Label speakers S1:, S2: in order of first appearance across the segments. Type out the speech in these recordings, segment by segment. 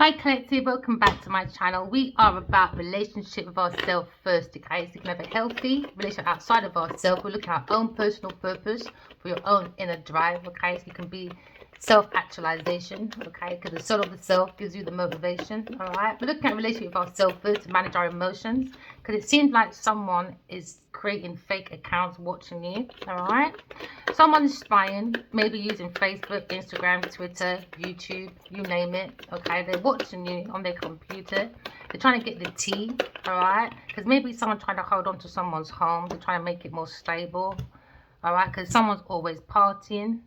S1: Hi collective, welcome back to my channel. We are about relationship with ourselves first, okay? So you can have a healthy relationship outside of ourselves. We're looking at our own personal purpose for your own inner drive, okay? So you can be self-actualization, okay? Because the soul of the self gives you the motivation, all right? We're looking at relationship with ourselves first to manage our emotions, because it seems like someone is creating fake accounts watching you, all right? Someone's spying, maybe using Facebook, Instagram, Twitter, YouTube, you name it, okay? They're watching you on their computer. They're trying to get the tea, all right? Because maybe someone's trying to hold on to someone's home. They're trying to make it more stable, all right? Because someone's always partying.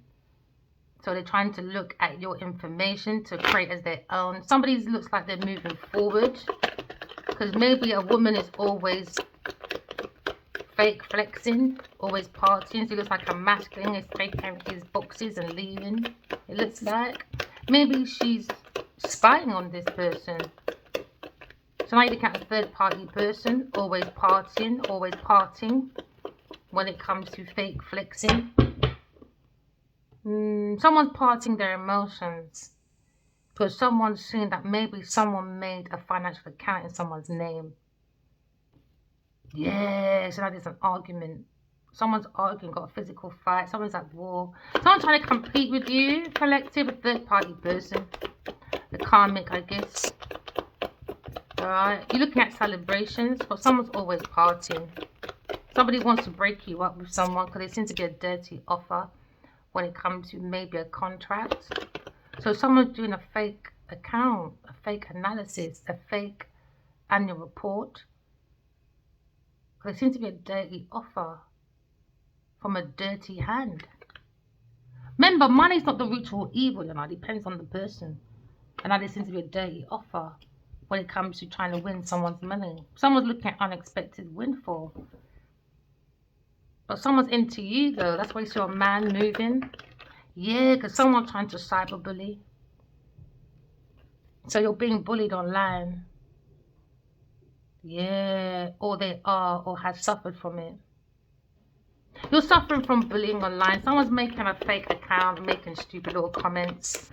S1: So they're trying to look at your information to create as their own. Somebody looks like they're moving forward. Because maybe a woman is always fake flexing, always partying. So he looks like a masculine is taking his boxes and leaving. It looks like maybe she's spying on this person. So now you look at a third party person, always partying when it comes to fake flexing. Someone's partying their emotions because someone's seeing that maybe someone made a financial account in someone's name. Yeah, so now there's an argument. Someone's arguing, got a physical fight. Someone's at war. Someone's trying to compete with you. Collective, a third-party person. The karmic, I guess. Alright, you're looking at celebrations, but someone's always partying. Somebody wants to break you up with someone because there seems to be a dirty offer when it comes to maybe a contract. So someone's doing a fake account, a fake analysis, a fake annual report. There seems to be a dirty offer from a dirty hand. Remember, money's not the root of all evil, you know, it depends on the person. And now there seems to be a dirty offer when it comes to trying to win someone's money. Someone's looking at unexpected windfall. But someone's into you, though. That's why you see a man moving. Yeah, because someone's trying to cyberbully. So you're being bullied online. Yeah, or they are or have suffered from it. You're suffering from bullying online. Someone's making a fake account, making stupid little comments,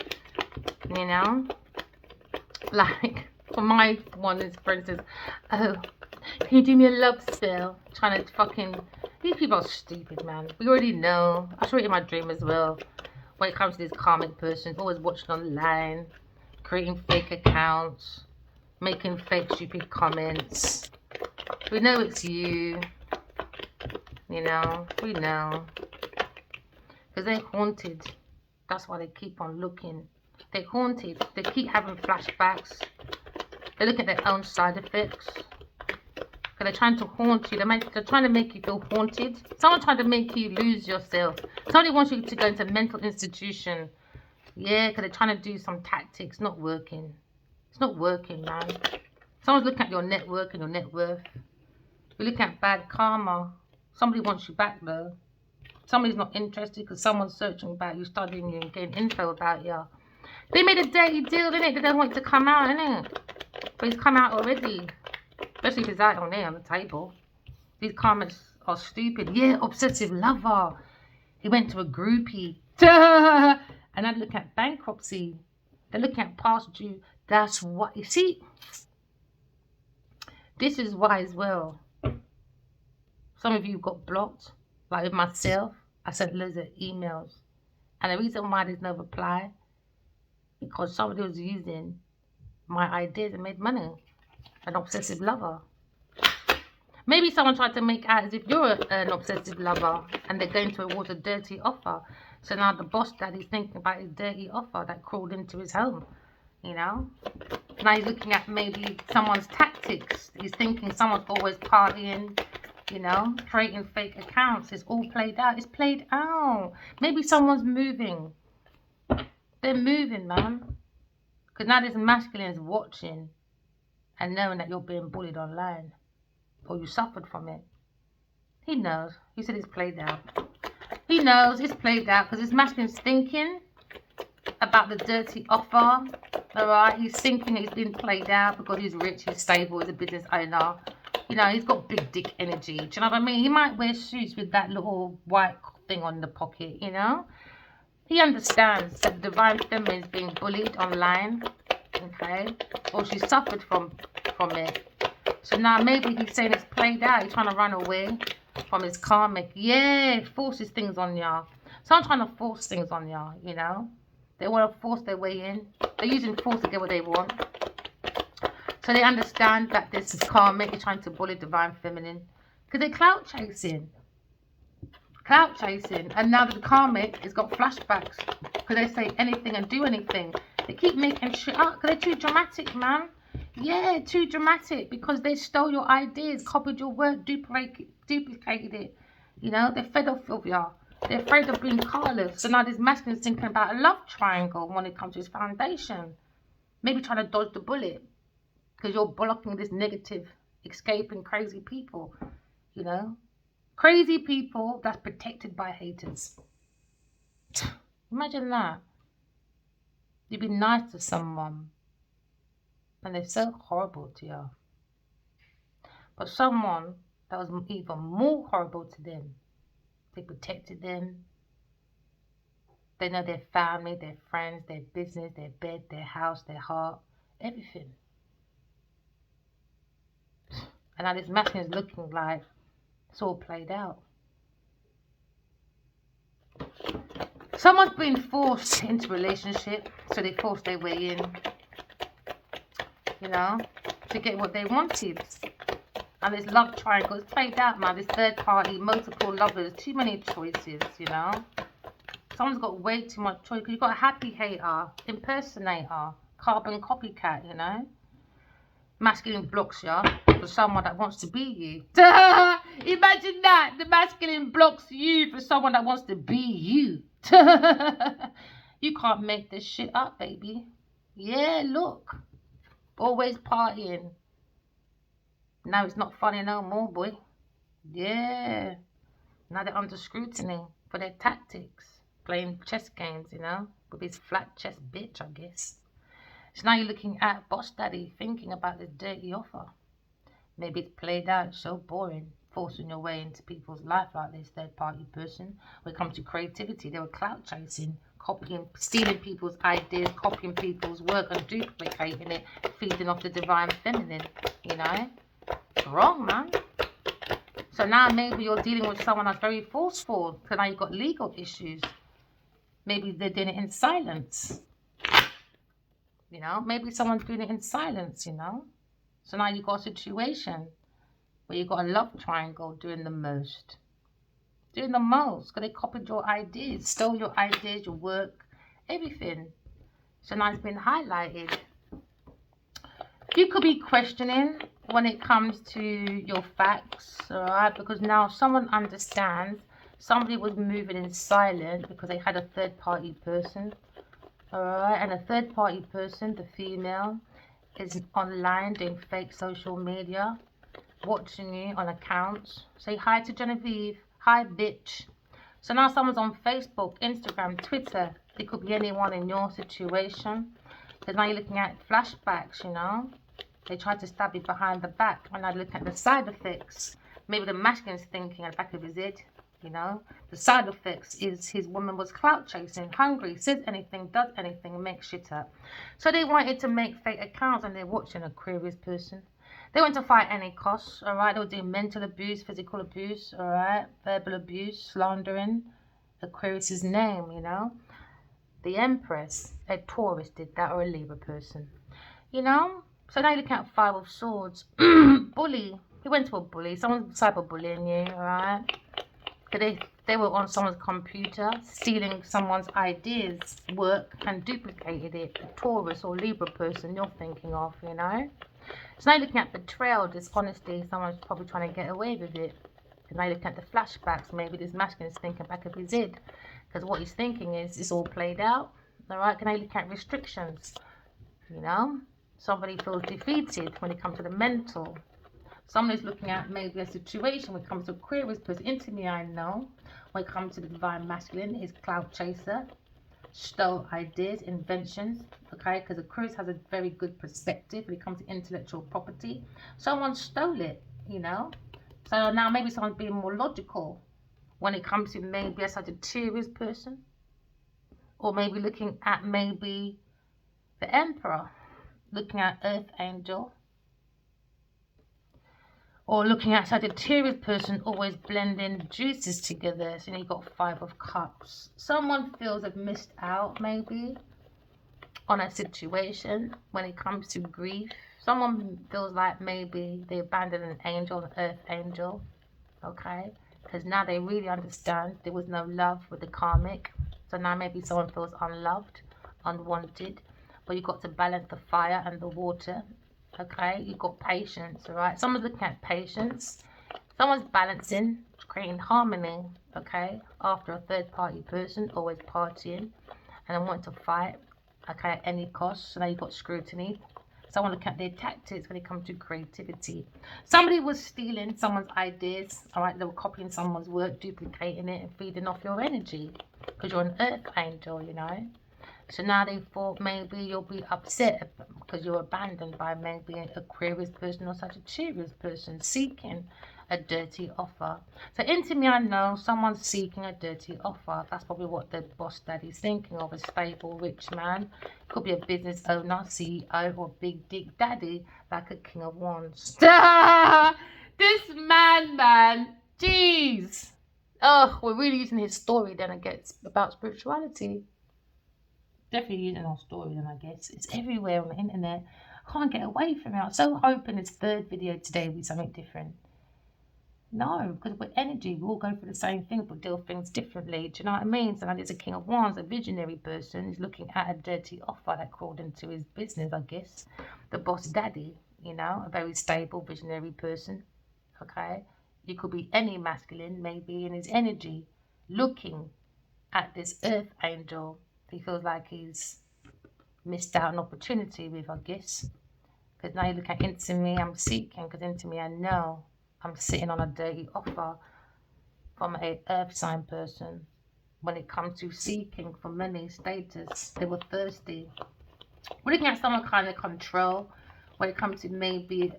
S1: you know? Like, for my one is, for instance, oh, can you do me a love spell? Trying to fucking, these people are stupid, man. We already know. I saw it in my dream as well. When it comes to this karmic person, always watching online, creating fake accounts, making fake stupid comments. We know it's you. You know, we know. Because they're haunted. That's why they keep on looking. They're haunted. They keep having flashbacks. They look at their own side effects. Because they're trying to haunt you. They're trying to make you feel haunted. Someone trying to make you lose yourself. Somebody wants you to go into a mental institution. Yeah, because they're trying to do some tactics. Not working. It's not working, man. Someone's looking at your network and your net worth. We're looking at bad karma. Somebody wants you back, though. Somebody's not interested because someone's searching about you, studying you, and getting info about you. They made a dirty deal, innit? They don't want it to come out, innit? But it's come out already. Especially if it's out on there on the table. These comments are stupid. Yeah, obsessive lover. He went to a groupie. And I look at bankruptcy. They're looking at past due. That's what, you see? This is why as well. Some of you got blocked. Like with myself, I sent loads of emails. And the reason why there's no reply, because somebody was using my ideas and made money. An obsessive lover. Maybe someone tried to make out as if you're an obsessive lover and they're going towards a dirty offer. So now the boss daddy's thinking about his dirty offer that crawled into his home. You know? Now he's looking at maybe someone's tactics. He's thinking someone's always partying. You know, creating fake accounts. It's all played out. It's played out. Maybe someone's moving. They're moving, man. Because now this masculine is watching and knowing that you're being bullied online. Or you suffered from it. He knows. He said it's played out. He knows it's played out because this masculine's thinking about the dirty offer. Alright, he's thinking it's been played out because he's rich, he's stable, he's a business owner. You know, he's got big dick energy. Do you know what I mean? He might wear suits with that little white thing on the pocket, you know? He understands that divine feminine is being bullied online. okay? Or she suffered from it. So now maybe he's saying it's played out. He's trying to run away from his karmic. Yeah, forces things on y'all. Someone's trying to force things on y'all, you know? They want to force their way in. They're using force to get what they want. So they understand that this is karmic. They're trying to bully divine feminine. Because they're clout chasing. Clout chasing. And now the karmic has got flashbacks. Because they say anything and do anything. They keep making shit up. Because they're too dramatic, man. Yeah, too dramatic. Because they stole your ideas, copied your work, duplicated it. You know, they're fed up of y'all. They're afraid of being careless. So now this masculine's thinking about a love triangle when it comes to his foundation. Maybe trying to dodge the bullet. Because you're blocking this negative, escaping crazy people. You know? Crazy people that's protected by haters. Imagine that. You'd be nice to someone. And they're so horrible to you. But someone that was even more horrible to them. They protected them. They know their family, their friends, their business, their bed, their house, their heart, everything. And now this masculine is looking like it's all played out. Someone's been forced into a relationship, so they forced their way in, you know, to get what they wanted. And this love triangle is played out, man. This third party, multiple lovers, too many choices, you know. Someone's got way too much choice. Because you've got a happy hater, impersonator, carbon copycat, you know. Masculine blocks you for someone that wants to be you. Imagine that. The masculine blocks you for someone that wants to be you. You can't make this shit up, baby. Yeah, look. Always partying. Now it's not funny no more, boy. Yeah. Now they're under scrutiny for their tactics. Playing chess games, you know. With his flat chest bitch, I guess. So now you're looking at boss daddy, thinking about this dirty offer. Maybe it's played out, so boring, forcing your way into people's life like this third party person. When it comes to creativity, they were clout chasing, copying, stealing people's ideas, copying people's work and duplicating it, feeding off the divine feminine, you know. It's wrong, man. So now maybe you're dealing with someone that's very forceful. So now you've got legal issues. Maybe they're doing it in silence. You know, maybe someone's doing it in silence, you know. So now you've got a situation where you've got a love triangle doing the most. Doing the most. Because they copied your ideas, stole your ideas, your work, everything. So now it's been highlighted. You could be questioning when it comes to your facts, alright? Because now someone understands somebody was moving in silence because they had a third party person. Alright, and a third party person, the female, is online doing fake social media, watching you on accounts. Say hi to Genevieve. Hi, bitch. So now someone's on Facebook, Instagram, Twitter. It could be anyone in your situation. Because now you're looking at flashbacks, you know. They tried to stab you behind the back. And now look at the side effects. Maybe the masculine's thinking at the back of his head. You know, the side effects is his woman was clout chasing, hungry, says anything, does anything, makes shit up. So they wanted to make fake accounts and they're watching Aquarius person. They want to fight any costs, alright? They were doing mental abuse, physical abuse, alright? Verbal abuse, slandering Aquarius's name, you know? The Empress, a Taurus did that, or a Libra person. You know? So now you look at Five of Swords. Bully. He went to a bully. Someone's cyberbullying you, alright? They were on someone's computer, stealing someone's ideas, work, and duplicated it. A Taurus or Libra person you're thinking of, you know. So now you're looking at betrayal, dishonesty. Someone's probably trying to get away with it. And now you're looking at the flashbacks. Maybe this masculine is thinking back of his head. Because what he's thinking is, it's all played out. Alright, can I look at restrictions? You know, somebody feels defeated when it comes to the mental. Someone is looking at maybe a situation when it comes to Aquarius person. Into me, I know. When it comes to the divine masculine, is cloud chaser, stole ideas, inventions. Okay, because Aquarius has a very good perspective when it comes to intellectual property. Someone stole it, you know. So now maybe someone's being more logical when it comes to maybe a Sagittarius person, or maybe looking at maybe the Emperor. looking at Earth Angel. Or looking at Sagittarius person, always blending juices together. So you've got 5 of Cups. Someone feels they've missed out maybe on a situation when it comes to grief. Someone feels like maybe they abandoned an angel, an Earth Angel. Okay? Because now they really understand there was no love with the karmic. So now maybe someone feels unloved, unwanted. But you've got to balance the fire and the water. Okay, you've got patience, all right? Someone's looking at patience. Someone's balancing, creating harmony, okay? After a third-party person, always partying, and I want to fight, okay, at any cost. So now you've got scrutiny. Someone looking at their tactics when it comes to creativity. Somebody was stealing someone's ideas, all right? They were copying someone's work, duplicating it, and feeding off your energy because you're an Earth Angel, you know? So now they thought maybe you'll be upset because you're abandoned by maybe an Aquarius person or Sagittarius person seeking a dirty offer. So into me, I know someone's seeking a dirty offer. That's probably what the boss daddy's thinking of, a stable, rich man. Could be a business owner, CEO, or big dick daddy, like a King of Wands. This man, jeez. Oh, we're really using his story then, I guess, about spirituality. Definitely using our story then, I guess. It's everywhere on the internet. I can't get away from it. I'm so hoping this third video today will be something different. No, because with energy, we all go for the same thing, but deal things differently. Do you know what I mean? So now there's a King of Wands, a visionary person, who's looking at a dirty offer that crawled into his business, I guess. The boss daddy, you know, a very stable, visionary person. Okay? You could be any masculine, maybe in his energy, looking at this Earth Angel. He feels like he's missed out an opportunity with, I guess. Because now you look at into me, I'm seeking, because into me I know I'm sitting on a dirty offer from a earth sign person. When it comes to seeking for money, status, they were thirsty. We're looking at someone kind of control when it comes to maybe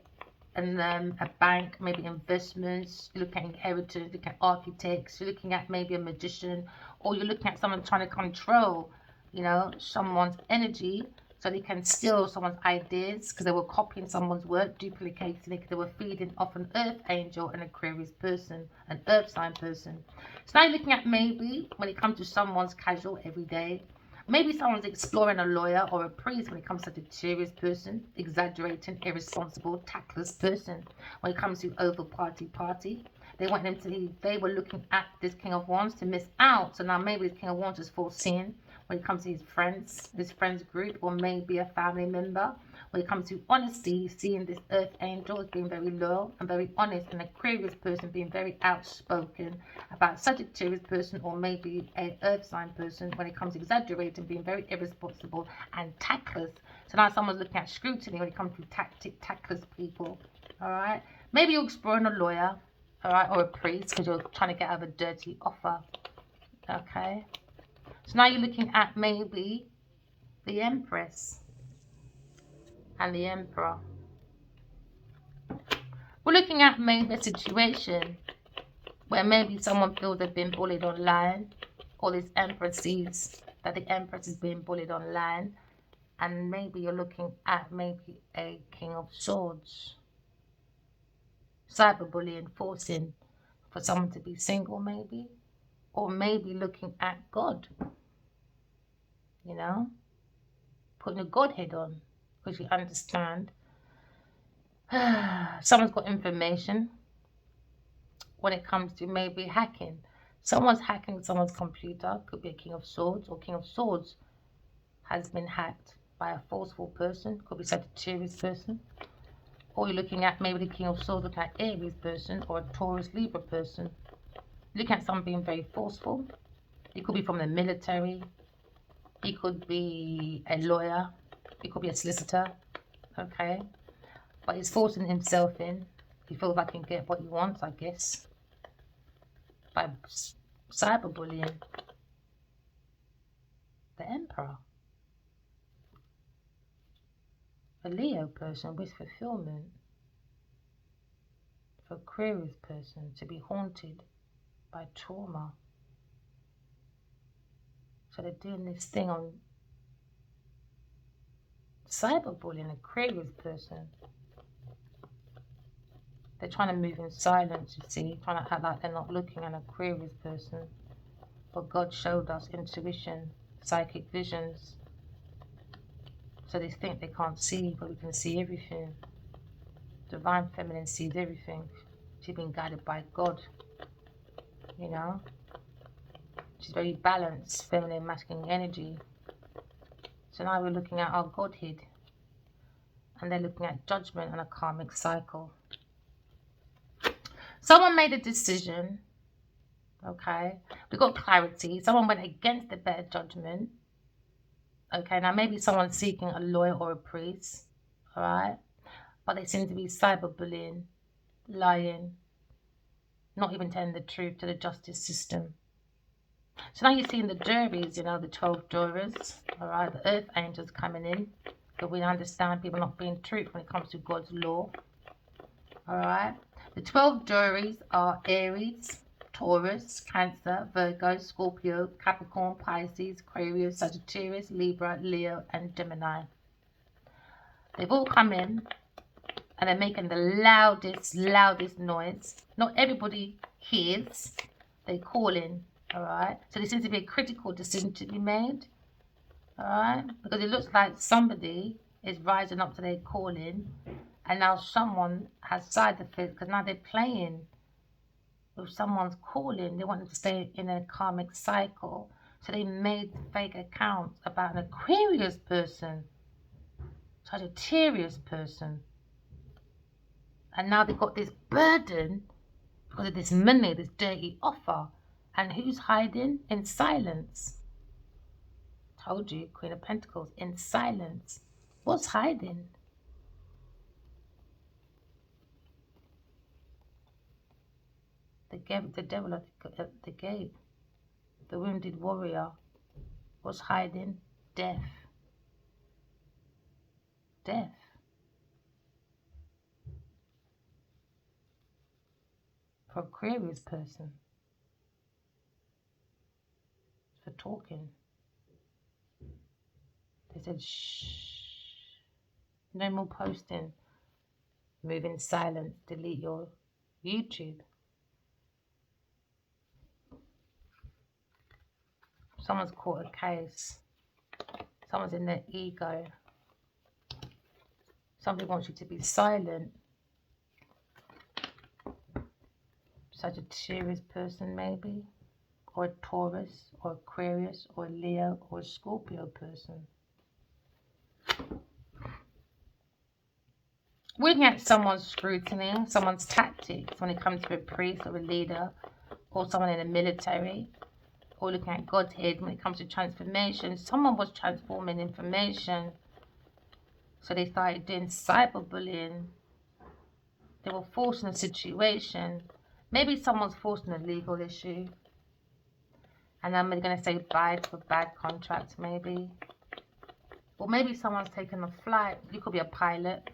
S1: a bank, maybe investments. You're looking at inheritance, you're looking at architects, you're looking at maybe a magician, or you're looking at someone trying to control, you know, someone's energy so they can steal someone's ideas because they were copying someone's work, duplicating it because they were feeding off an Earth Angel and Aquarius person, an Earth sign person. So now you're looking at maybe when it comes to someone's casual everyday. Maybe someone's exploring a lawyer or a priest when it comes to a serious person, exaggerating, irresponsible, tactless person. When it comes to over party, they want them to, they were looking at this King of Wands to miss out. So now maybe this King of Wands is foreseeing when it comes to his friends group, or maybe a family member. When it comes to honesty, seeing this Earth Angel as being very loyal and very honest, and Aquarius person being very outspoken about Sagittarius person, or maybe an Earth sign person when it comes to exaggerating, being very irresponsible and tactless. So now someone's looking at scrutiny when it comes to tactless people. All right, maybe you're exploring a lawyer, all right, or a priest because you're trying to get out of a dirty offer. Okay, so now you're looking at maybe the Empress and the Emperor. We're looking at maybe a situation where maybe someone feels they've been bullied online, or this Empress sees that the Empress is being bullied online, and maybe you're looking at maybe a King of Swords. Cyberbullying, forcing for someone to be single maybe, or maybe looking at God, you know, putting a Godhead on, because you understand someone's got information when it comes to maybe hacking. Someone's hacking someone's computer, could be a King of Swords, or King of Swords has been hacked by a forceful person, could be Sagittarius person. Or you're looking at maybe the King of Swords, looking at Aries person, or a Taurus Libra person. Looking at someone being very forceful. It could be from the military. It could be a lawyer. It could be a solicitor. Okay. But he's forcing himself in. He feels like he can get what he wants, I guess, by cyberbullying. The Emperor. A Leo person with fulfillment. For Aquarius person to be haunted by trauma. So they're doing this thing on Cyberbullying, Aquarius person. They're trying to move in silence, you see, trying to act like they're not looking at an Aquarius person. But God showed us intuition, psychic visions. So they think they can't see, but we can see everything. Divine Feminine sees everything. She's been guided by God, you know. She's very balanced, feminine, masculine energy. So now we're looking at our Godhead. And they're looking at judgment and a karmic cycle. Someone made a decision, okay? We got clarity. Someone went against the better judgment. Okay, now maybe someone's seeking a lawyer or a priest, all right? But they seem to be cyberbullying, lying, not even telling the truth to the justice system. So now you're seeing the juries, you know, the 12 jurors, all right? The earth angels coming in. So we understand people not being truthful when it comes to God's law, all right? The 12 juries are Aries, Taurus, Cancer, Virgo, Scorpio, Capricorn, Pisces, Aquarius, Sagittarius, Libra, Leo, and Gemini. They've all come in and they're making the loudest noise. Not everybody hears. They call in, all right? So there seems to be a critical decision to be made, all right? Because it looks like somebody is rising up to their calling, and now someone has side effects because now they're playing with someone's calling. They want them to stay in a karmic cycle. So they made fake accounts about an Aquarius person, Sagittarius person. And now they've got this burden because of this money, this dirty offer. And who's hiding? In silence. Told you, Queen of Pentacles, in silence. What's hiding? The devil at the gate. The wounded warrior. What's hiding? Death. Death. For Aquarius person. For talking. They said, shh. No more posting. Move in silence. Delete your YouTube. Someone's caught a case. Someone's in their ego. Somebody wants you to be silent. Sagittarius person maybe. Or a Taurus. Or Aquarius. Or a Leo. Or a Scorpio person. We're looking at someone's scrutiny. Someone's tactics when it comes to a priest or a leader. Or someone in the military. Or looking at Godhead when it comes to transformation. Someone was transforming information. So they started doing cyberbullying. They were forced in a situation. Maybe someone's forced in a legal issue. And then they're going to say bye for bad contracts maybe. Or maybe someone's taken a flight. You could be a pilot.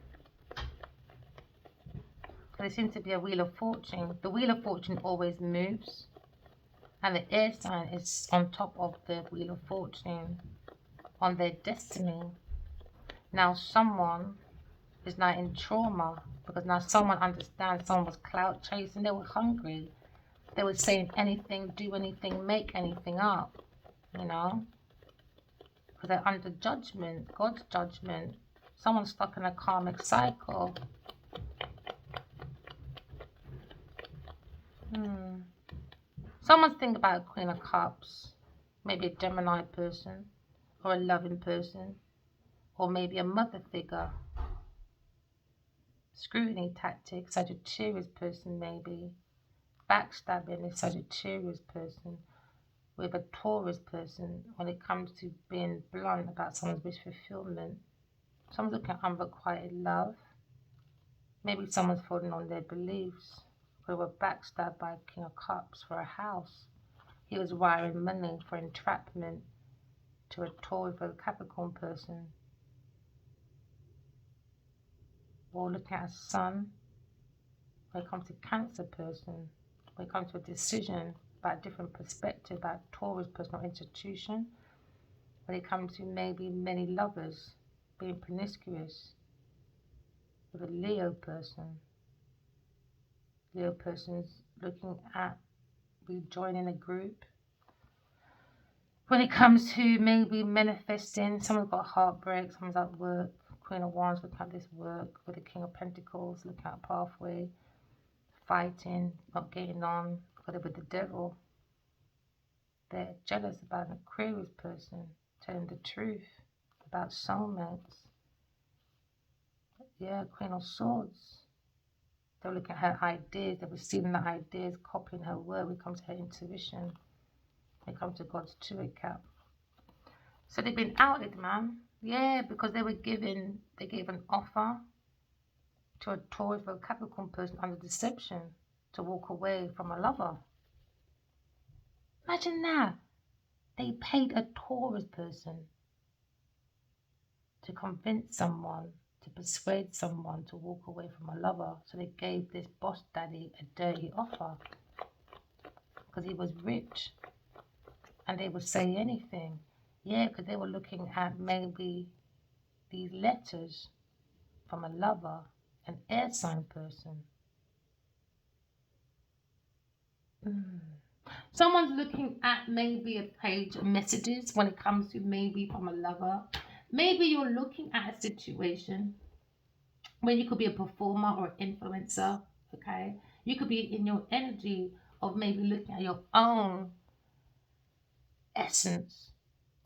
S1: There seems to be a Wheel of Fortune. The Wheel of Fortune always moves. And the air sign is on top of the Wheel of Fortune. On their destiny. Now someone is now in trauma. Because now someone understands someone was clout chasing. They were hungry. They were saying anything, do anything, make anything up. You know. Because they're under judgment. God's judgment. Someone's stuck in a karmic cycle. Someone's thinking about a Queen of Cups. Maybe a Gemini person. Or a loving person. Or maybe a mother figure. Scrutiny tactics. Sagittarius person maybe. Backstabbing a Sagittarius person. With a Taurus person. When it comes to being blunt about someone's wish fulfillment. Someone's looking at unrequited love. Maybe someone's falling on their beliefs. They were backstabbed by a King of Cups for a house. He was wiring money for entrapment to a Taurus or Capricorn person. Or looking at a sun. When it comes to Cancer person. When it comes to a decision about a different perspective about Taurus personal institution. When it comes to maybe many lovers being promiscuous with a Leo person. Leo person's looking at rejoining a group. When it comes to maybe manifesting, someone's got heartbreak, someone's at work. Queen of Wands, look at this work with the King of Pentacles, look at pathway, fighting, not getting on, got it with the devil. They're jealous about an Aquarius person, telling the truth about soulmates. Yeah, Queen of Swords. They were looking at her ideas, they were stealing the ideas, copying her word when it comes to her intuition, when it comes to God's Turret cap. So they've been outed, man. Yeah, because they gave an offer to a Taurus or a Capricorn person under deception to walk away from a lover. Imagine that. They paid a Taurus person to convince someone, to persuade someone to walk away from a lover. So they gave this boss daddy a dirty offer because he was rich and they would say anything. Yeah, because they were looking at maybe these letters from a lover, an air sign person. Someone's looking at maybe a page of messages when it comes to maybe from a lover. Maybe you're looking at a situation where you could be a performer or influencer, okay? You could be in your energy of maybe looking at your own essence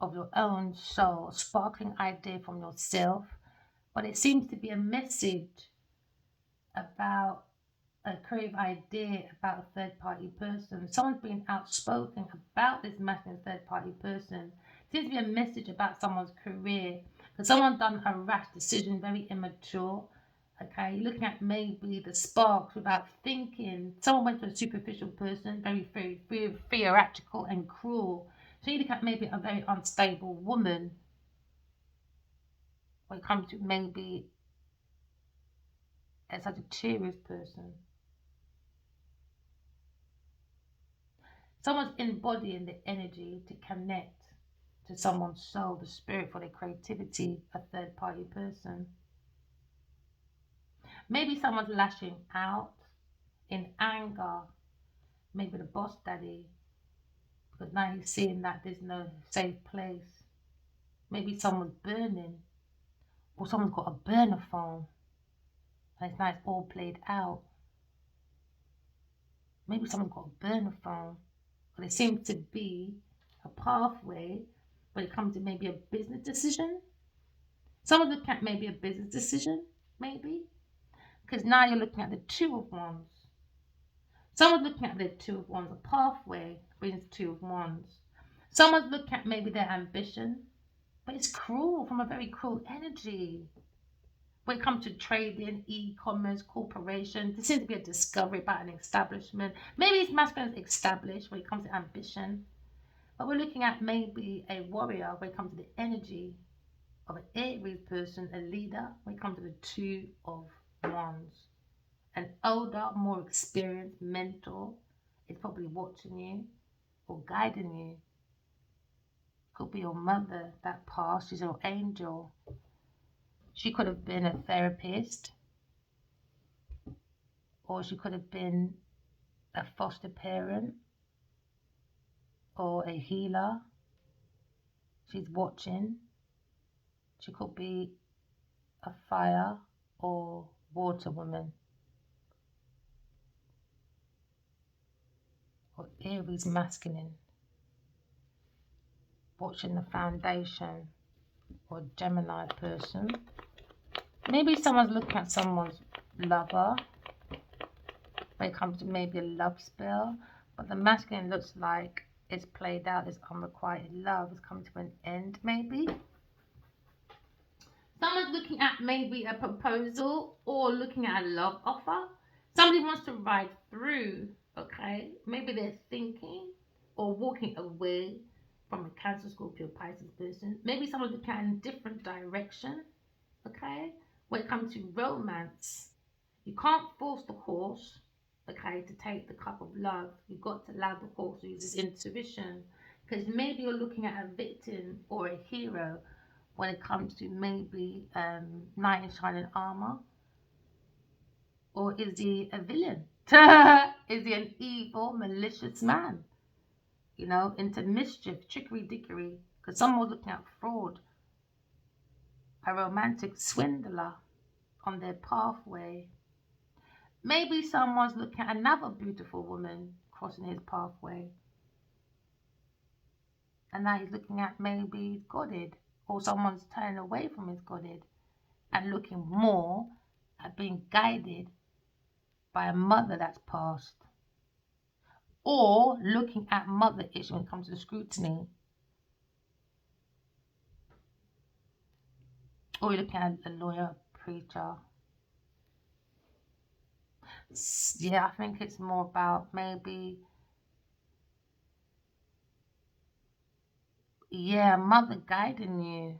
S1: of your own soul, sparkling idea from yourself. But it seems to be a message about a creative idea about a third party person. Someone's being outspoken about this masculine third party person. It seems to be a message about someone's career. Because someone's done a rash decision, very immature. Okay, you're looking at maybe the sparks without thinking. Someone went to a superficial person, very theatrical and cruel. So you look at maybe a very unstable woman when it comes to maybe a Sagittarius person. Someone's embodying the energy to connect to someone's soul, the spirit for their creativity, a third party person. Maybe someone's lashing out in anger, maybe the boss daddy, because now he's seeing that there's no safe place. Maybe someone's burning, or someone's got a burner phone, and it's now it's all played out. Maybe someone's got a burner phone, but it seems to be a pathway when it comes to maybe a business decision. Someone's looking at maybe a business decision, maybe, because now you're looking at the Two of Wands. Someone's looking at the Two of Wands, a pathway brings Two of Wands. Someone's looking at maybe their ambition, but it's cruel, from a very cruel energy. When it comes to trading, e-commerce, corporation, there seems to be a discovery about an establishment. Maybe it's masculine established when it comes to ambition. But we're looking at maybe a warrior when it comes to the energy of an Aries person, a leader, when it comes to the Two of Wands. An older, more experienced mentor is probably watching you or guiding you. Could be your mother that passed, she's your angel. She could have been a therapist, or she could have been a foster parent, or a healer. She's watching. She could be a fire or water woman, or Aries masculine, watching the foundation, or Gemini person. Maybe someone's looking at someone's lover when it comes to maybe a love spell, but the masculine looks like it's played out, this unrequited love has come to an end, maybe. Someone's looking at maybe a proposal or looking at a love offer. Somebody wants to ride through, okay? Maybe they're thinking or walking away from a Cancer, Scorpio, Pisces person. Maybe someone's looking at a different direction, okay? When it comes to romance, you can't force the horse, okay, to take the cup of love. You've got to allow the horse to use his intuition, because maybe you're looking at a victim or a hero when it comes to maybe knight in shining armor? Or is he a villain? Is he an evil, malicious man? You know, into mischief, trickery, dickery. Because someone was looking at fraud, a romantic swindler on their pathway. Maybe someone's looking at another beautiful woman crossing his pathway. And now he's looking at maybe his godhead, or someone's turning away from his godhead and looking more at being guided by a mother that's passed, or looking at mother issues when it comes to the scrutiny, or you're looking at a lawyer, preacher. Yeah, I think it's more about maybe, yeah, mother guiding you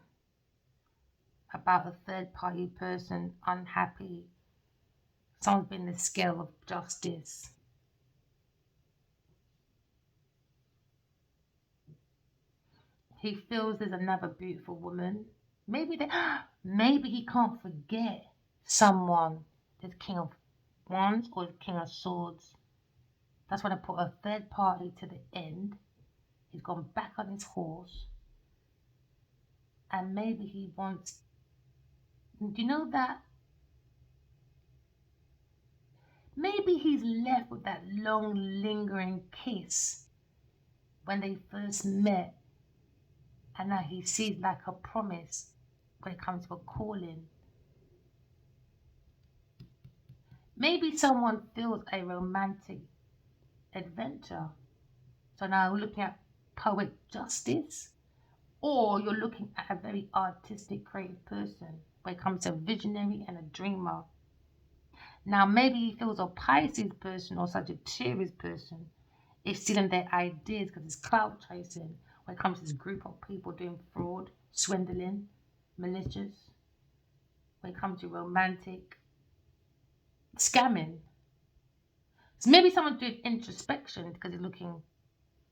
S1: about a third party person unhappy. Someone's been the scale of justice. He feels there's another beautiful woman. Maybe they, maybe he can't forget someone. The King of Wands or the King of Swords. That's when I put a third party to the end. He's gone back on his horse. And maybe he wants, do you know that? Maybe he's left with that long lingering kiss when they first met. And now he sees like a promise when it comes to a calling. Maybe someone feels a romantic adventure. So now we're looking at poet justice, or you're looking at a very artistic, creative person when it comes to a visionary and a dreamer. Now maybe he feels a Pisces person or Sagittarius person is stealing their ideas because it's clout chasing when it comes to this group of people doing fraud, swindling, malicious, when it comes to romantic scamming. So maybe someone's doing introspection because he's looking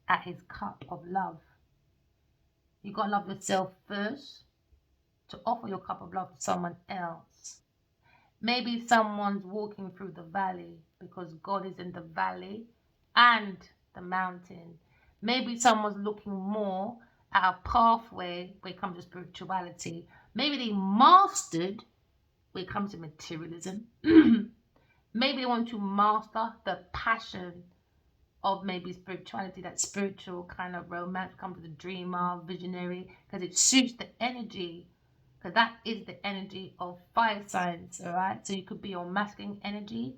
S1: at his cup of love. You got to love yourself first to offer your cup of love to someone else. Maybe someone's walking through the valley because God is in the valley and the mountain. Maybe someone's looking more at a pathway when it comes to spirituality. Maybe they mastered when it comes to materialism. Maybe they want to master the passion of maybe spirituality, that spiritual kind of romance, comes to the dreamer, visionary, because it suits the energy, because that is the energy of fire signs, all right? So you could be your masculine energy,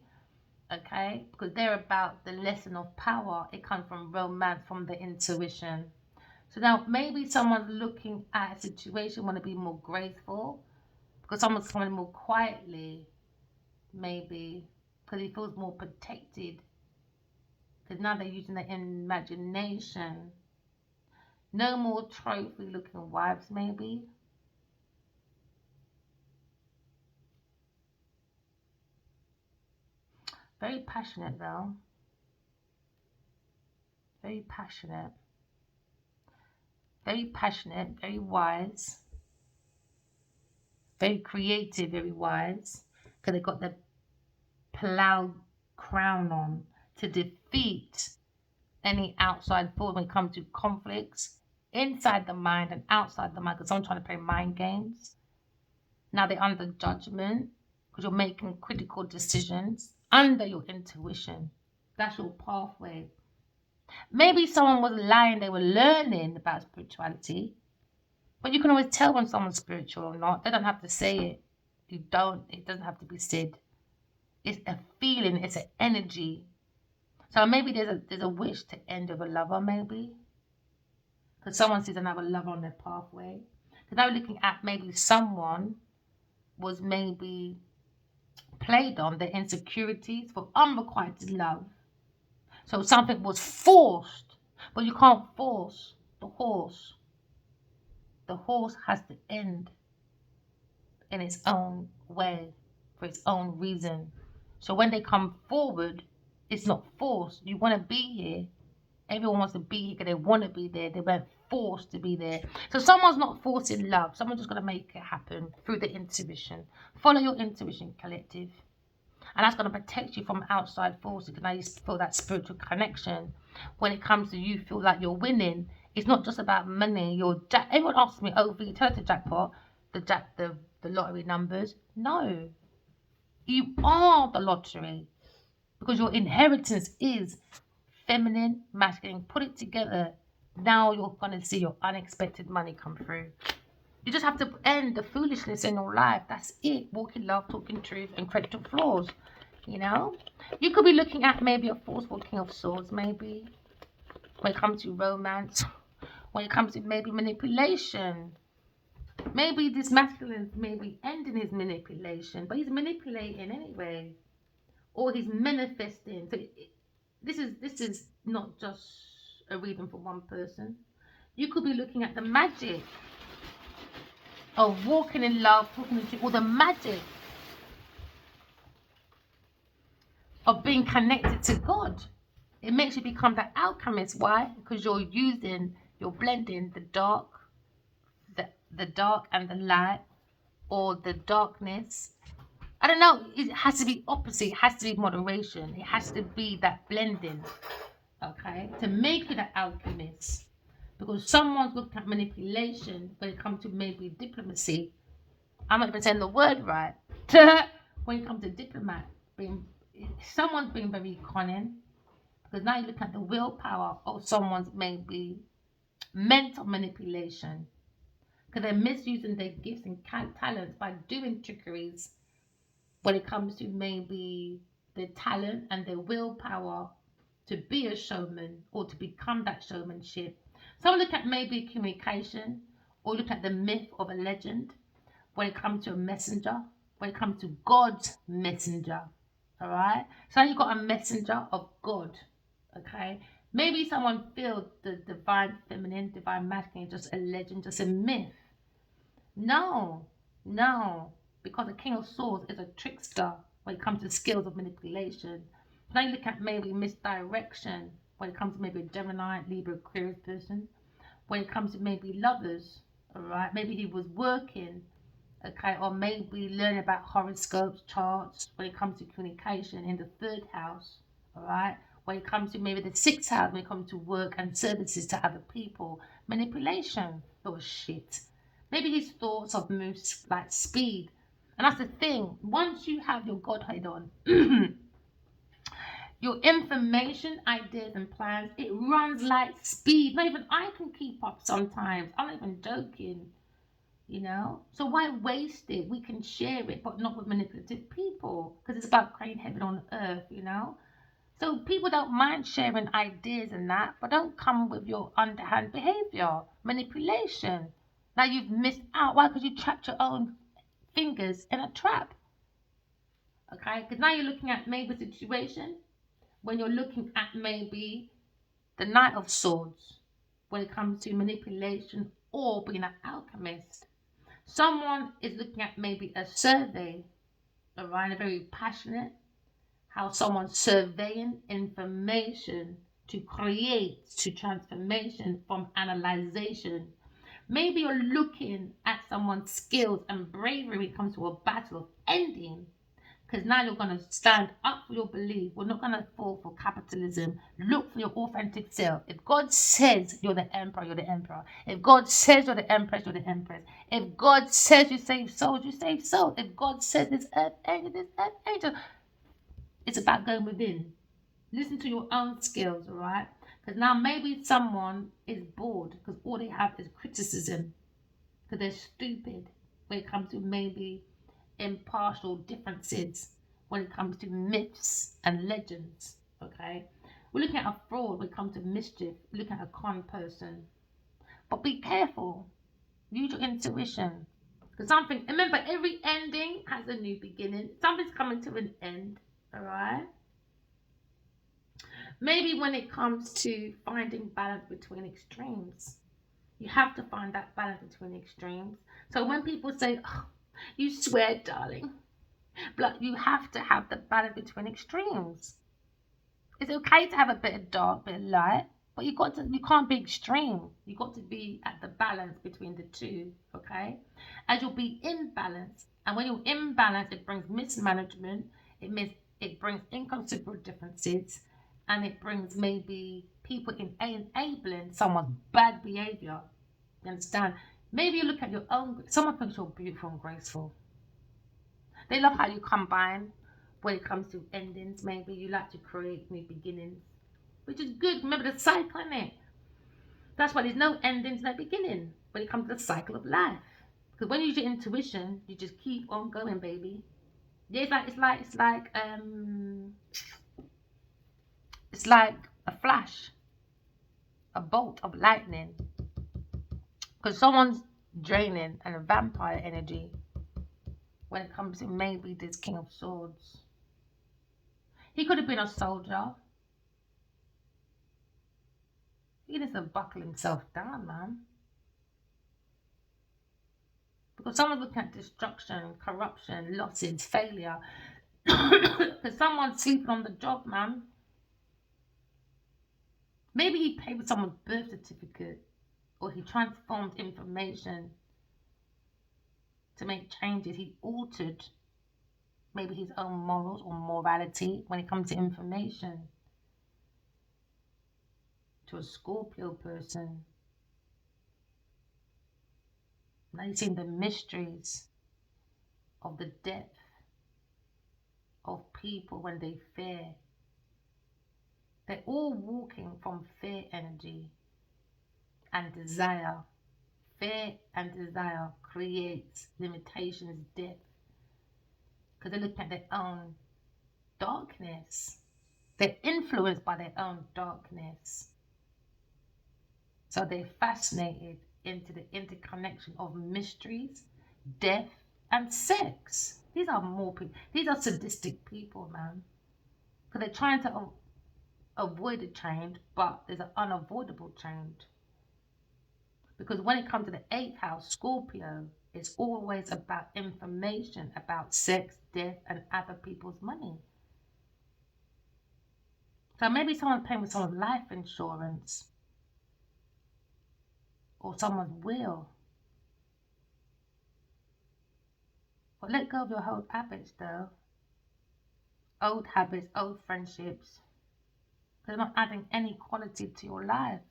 S1: okay? Because they're about the lesson of power. It comes from romance, from the intuition. So now maybe someone's looking at a situation, want to be more graceful, because someone's coming more quietly, maybe, because he feels more protected. Because now they're using their imagination. No more trophy looking wives, maybe. Very passionate though. Very passionate. Very passionate, very wise. Very creative, very wise. Because they got the plough crown on to defeat any outside force when it comes to conflicts inside the mind and outside the mind, because someone's trying to play mind games. Now they're under judgment because you're making critical decisions under your intuition. That's your pathway. Maybe someone was lying, they were learning about spirituality, but you can always tell when someone's spiritual or not. They don't have to say it. You don't, it doesn't have to be said. It's a feeling, it's an energy. So maybe there's a wish to end with a lover, maybe. Because someone sees another lover on their pathway. Because now we're looking at maybe someone was maybe played on their insecurities for unrequited love. So something was forced, but you can't force the horse. The horse has to end in its own way, for its own reason. So when they come forward, it's not forced. You want to be here. Everyone wants to be here because they want to be there. They weren't forced to be there. So someone's not forcing love. Someone's just going to make it happen through the intuition. Follow your intuition, collective. And that's going to protect you from outside forces. Because now you feel that spiritual connection. When it comes to you feel like you're winning, it's not just about money. Everyone asks me, oh, you tell the jackpot, the lottery numbers. No. You are the lottery. Because your inheritance is feminine, masculine. Put it together. Now you're going to see your unexpected money come through. You just have to end the foolishness in your life. That's it. Walk in love, talking truth, and credit to flaws. You know? You could be looking at maybe a forceful King of Swords, maybe. When it comes to romance. When it comes to maybe manipulation. Maybe this masculine is maybe ending his manipulation. But he's manipulating anyway. Or he's manifesting. So this is not just a reading for one person. You could be looking at the magic of walking in love, talking to you, or the magic of being connected to God. It makes you become the alchemist. Why? Because you're blending the dark, the dark and the light, or the darkness. I don't know. It has to be opposite. It has to be moderation. It has to be that blending. Okay, to make you the alchemist. Because someone's looking at manipulation when it comes to maybe diplomacy. I'm not even saying the word right. When it comes to diplomat, someone's being very cunning. Because now you look at the willpower of someone's maybe mental manipulation. Because they're misusing their gifts and talents by doing trickeries when it comes to maybe their talent and their willpower to be a showman or to become that showmanship. Some look at maybe communication or look at the myth of a legend when it comes to a messenger, when it comes to God's messenger. All right. So now you've got a messenger of God. Okay. Maybe someone feels the divine feminine, divine masculine, just a legend, just a myth. No. Because the King of Swords is a trickster when it comes to skills of manipulation. Now you look at maybe misdirection when it comes to maybe a Gemini, Libra, Aquarius person. When it comes to maybe lovers, all right, maybe he was working, okay, or maybe learning about horoscopes, charts. When it comes to communication in the 3rd house, all right. When it comes to maybe the 6th house, when it comes to work and services to other people, manipulation, or shit. Maybe his thoughts of moves like speed. And that's the thing. Once you have your Godhead on, your information, ideas, and plans, it runs like speed. Not even I can keep up sometimes. I'm not even joking. You know? So why waste it? We can share it, but not with manipulative people. Because it's about creating heaven on earth, you know? So people don't mind sharing ideas and that, but don't come with your underhand behavior, manipulation. Now you've missed out. Why? Because you trapped your own fingers in a trap. Okay? Because now you're looking at maybe a situation when you're looking at maybe the Knight of Swords when it comes to manipulation or being an alchemist. Someone is looking at maybe a survey, all right, very passionate, how someone's surveying information to create to transformation from analyzation. Maybe you're looking at someone's skills and bravery when it comes to a battle of ending. Because now you're going to stand up for your belief. We're not going to fall for capitalism. Look for your authentic self. If God says you're the emperor, you're the emperor. If God says you're the empress, you're the empress. If God says you save souls, you save souls. If God says this earth angel, this earth angel. It's about going within. Listen to your own skills, all right? Because now maybe someone is bored because all they have is criticism. Because they're stupid when it comes to maybe impartial differences when it comes to myths and legends. Okay, we're looking at a fraud when it comes to mischief. We're looking at a con person, but be careful. Use your intuition, because remember, every ending has a new beginning. Something's coming to an end. All right, maybe when it comes to finding balance between extremes, you have to find that balance between extremes. So when people say, oh, you swear, darling, but you have to have the balance between extremes. It's okay to have a bit of dark, bit of light. But you can't be extreme. You got to be at the balance between the two, okay? As you'll be in balance, and when you're in balance, it brings mismanagement. It brings inconsiderable differences, and it brings maybe people enabling someone's bad behavior. You understand? Maybe you look at your own. Someone thinks you're beautiful and graceful. They love how you combine when it comes to endings. Maybe you like to create new beginnings, which is good. Remember the cycle, innit? That's why there's no endings, no beginning when it comes to the cycle of life. Because when you use your intuition, you just keep on going, baby. Yeah, it's like a flash, a bolt of lightning. Because someone's draining and a vampire energy when it comes to maybe this King of Swords. He could have been a soldier. He needs to buckle himself down, man. Because someone's looking at destruction, corruption, losses, failure. Because someone's sleeping on the job, man. Maybe he paid with someone's birth certificate, or he transformed information to make changes. He altered maybe his own morals or morality when it comes to information. To a Scorpio person. Now you've seen the mysteries of the depth of people when they fear. They're all walking from fear energy and desire. Fear and desire creates limitations, depth. Because they're looking at their own darkness. They're influenced by their own darkness. So they're fascinated into the interconnection of mysteries, death, and sex. These are these are sadistic people, man. Because they're trying to avoid a change, but there's an unavoidable change. Because when it comes to the 8th house, Scorpio, it's always about information, about sex, death, and other people's money. So maybe someone's paying with someone's life insurance or someone's will. But let go of your old habits, though. Old habits, old friendships. They're not adding any quality to your life.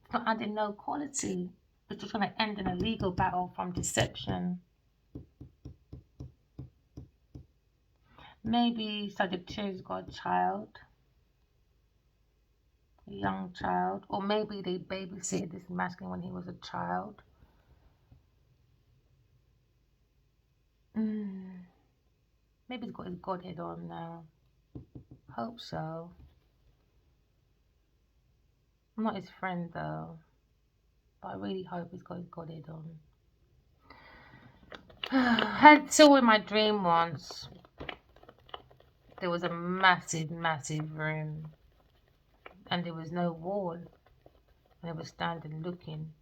S1: It's not adding no quality. It's just going to end in a legal battle from deception. Maybe Sagittarius got a child, a young child, or maybe they babysitted this masculine when he was a child. Maybe he's got his godhead on now. Hope so. I'm not his friend though, but I really hope he's got his godhead on. I saw in my dream once, there was a massive, massive room, and there was no wall, and I was standing looking.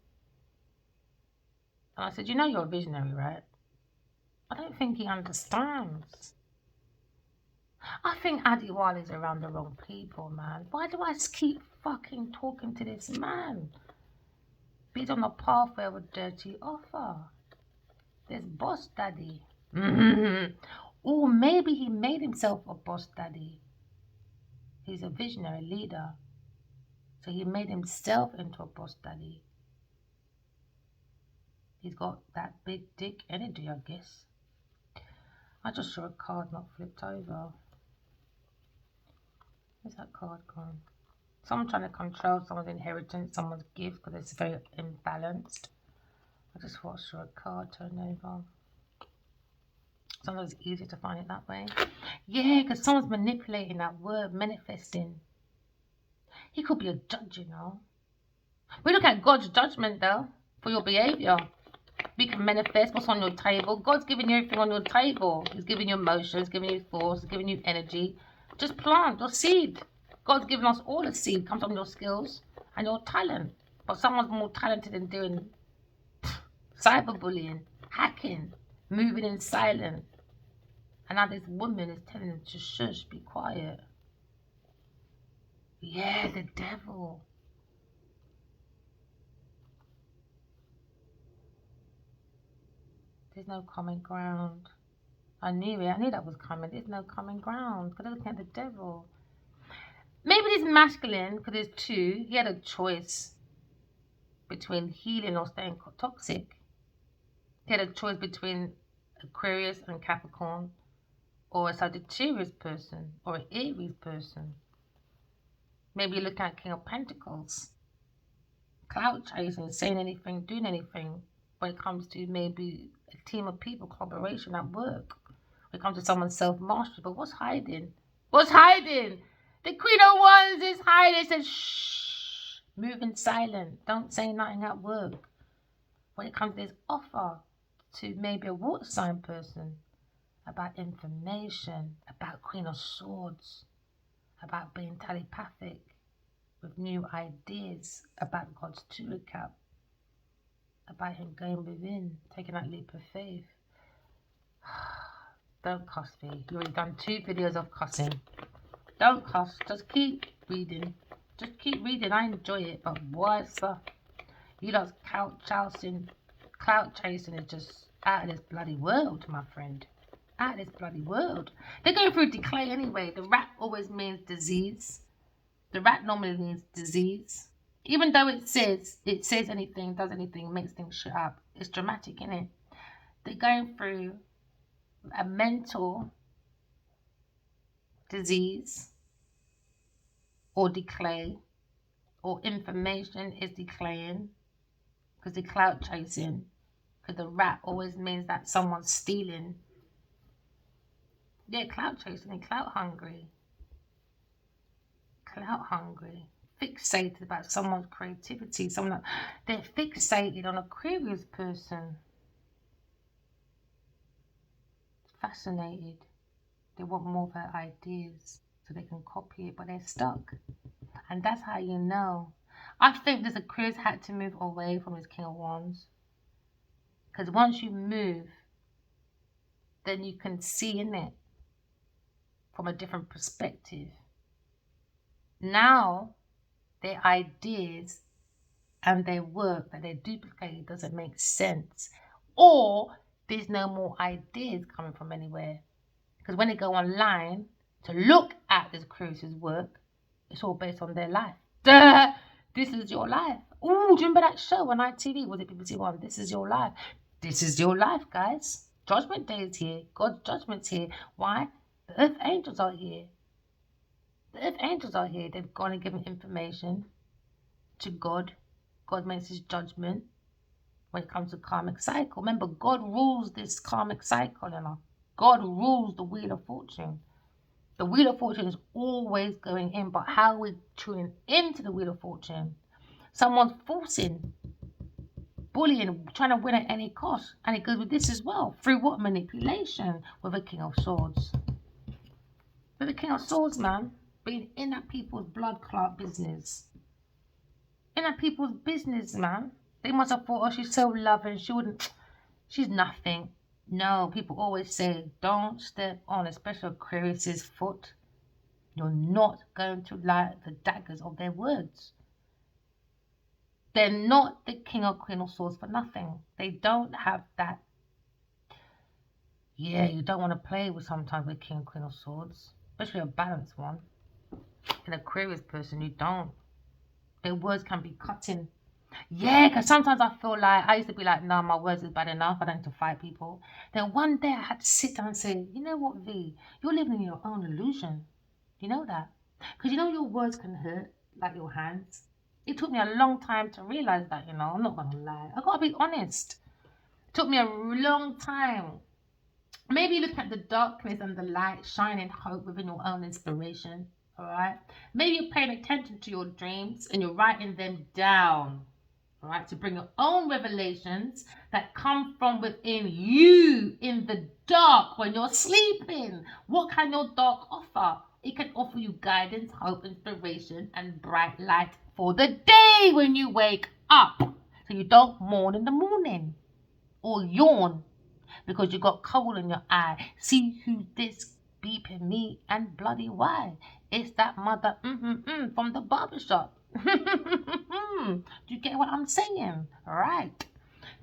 S1: And I said, you know you're a visionary, right? I don't think he understands. I think Adiwali's around the wrong people, man. Why do I just keep fucking talking to this man? He's on the pathway of a dirty offer. There's boss daddy. Or maybe he made himself a boss daddy. He's a visionary leader. So he made himself into a boss daddy. He's got that big dick energy, I guess. I just saw a card not flipped over. Where's that card gone? Someone trying to control someone's inheritance, someone's gift, because it's very imbalanced. I just thought I saw a card turn over. Sometimes it's easier to find it that way. Yeah, because someone's manipulating that word, manifesting. He could be a judge, you know. We look at God's judgment, though, for your behavior. We can manifest what's on your table. God's giving you everything on your table. He's giving you emotions, giving you thoughts, giving you energy. Just plant your seed. God's given us all a seed. It comes from your skills and your talent. But someone's more talented in doing cyberbullying, hacking, moving in silence. And now this woman is telling him to shush, be quiet. Yeah, the devil. There's no common ground. I knew it. I knew that was coming. There's no common ground. Because I'm looking at the devil. Maybe he's masculine because there's two. He had a choice between healing or staying toxic. He had a choice between Aquarius and Capricorn, or a Sagittarius person, or an Aries person. Maybe you look at King of Pentacles, cloud chasing, saying anything, doing anything. When it comes to maybe a team of people, collaboration at work. When it comes to someone's self-mastery. But what's hiding? What's hiding? The Queen of Wands is hiding. It says, shh, moving silent. Don't say nothing at work. When it comes to this offer to maybe a water sign person, about information, about Queen of Swords, about being telepathic, with new ideas, about God's Tulip Cap, about him going within, taking that leap of faith. Don't cuss me. You already done 2 videos of cussing. Don't cuss. Just keep reading. Just keep reading. I enjoy it. But why, sir? You lot's clout chasing is just out of this bloody world, my friend. Out of this bloody world. They're going through decay anyway. The rat always means disease. The rat normally means disease. Even though it says anything, does anything, makes things shut up. It's dramatic, isn't it? They're going through a mental disease or decay, or information is decaying because they're clout chasing. Because the rat always means that someone's stealing. Yeah, clout chasing and clout hungry. Clout hungry. Fixated about someone's creativity. They're fixated on a Aquarius person. Fascinated. They want more of their ideas so they can copy it, but they're stuck. And that's how you know. I think this Aquarius had to move away from his King of Wands. Because once you move, then you can see in it from a different perspective. Now, their ideas and their work that they're duplicating doesn't make sense. Or there's no more ideas coming from anywhere. Because when they go online to look at this Aquarius's work, it's all based on their life. Duh! This is your life. Oh, do you remember that show on ITV? Was it BBC One? This is your life. This is your life, guys. Judgment Day is here. God's judgment's here. Why? The earth angels are here. The earth angels are here. They've gone and given information to God. God makes his judgment when it comes to karmic cycle. Remember, God rules this karmic cycle, you know. God rules the Wheel of Fortune. The Wheel of Fortune is always going in, but how are we tuning into the Wheel of Fortune? Someone's forcing, bullying, trying to win at any cost. And it goes with this as well. Through what? Manipulation with a King of Swords. With a King of Swords, man, being in that people's blood clot business. In that people's business, man. They must have thought, oh, she's so loving, she's nothing. No, people always say, don't step on, especially Aquarius's foot. You're not going to like the daggers of their words. They're not the King or Queen of Swords for nothing. They don't have that. Yeah, you don't want to play with sometimes with King or Queen of Swords, especially a balanced one. An Aquarius person, you don't. Their words can be cutting. Yeah, because sometimes I feel like, I used to be like, no, my words is bad enough. I don't need to fight people. Then one day I had to sit down and say, you know what, V? You're living in your own illusion. You know that? Because you know your words can hurt, like your hands. It took me a long time to realize that, you know. I'm not going to lie. I got to be honest. It took me a long time. Maybe look at the darkness and the light, shining hope within your own inspiration. All right? Maybe you're paying attention to your dreams and you're writing them down. All right, to bring your own revelations that come from within you in the dark when you're sleeping. What can your dark offer? It can offer you guidance, hope, inspiration, and bright light for the day when you wake up. So you don't mourn in the morning or yawn because you got coal in your eye. See who this beeping me, and bloody why? It's that mother from the barbershop. Do you get what I'm saying? Right.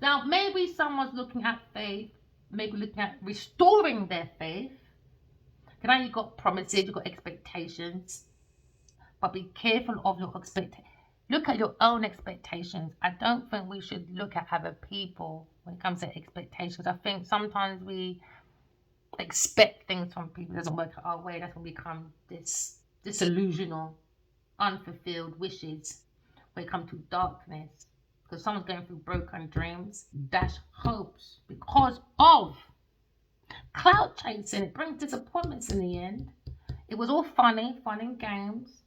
S1: Now, maybe someone's looking at faith, maybe looking at restoring their faith. Now you've got promises, you've got expectations, but be careful of your expectations. Look at your own expectations. I don't think we should look at other people when it comes to expectations. I think sometimes we expect things from people. It doesn't work our way. That's when we become disillusional, unfulfilled wishes. When it comes to darkness, because someone's going through broken dreams, dash hopes because of cloud chasing. It brings disappointments in the end. It was all fun and games,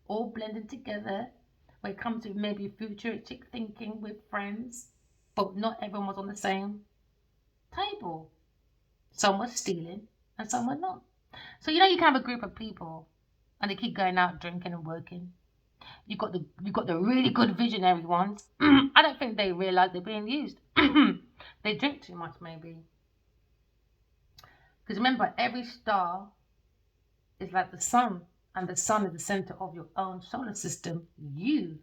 S1: all blended together. When it comes to maybe futuristic thinking with friends, but not everyone was on the same table. Some were stealing and some were not. So you can have a group of people and they keep going out drinking and working. You got the really good visionary ones. I don't think they realize they're being used. They drink too much maybe. Because remember, every star is like the sun, and the sun is the center of your own solar system. You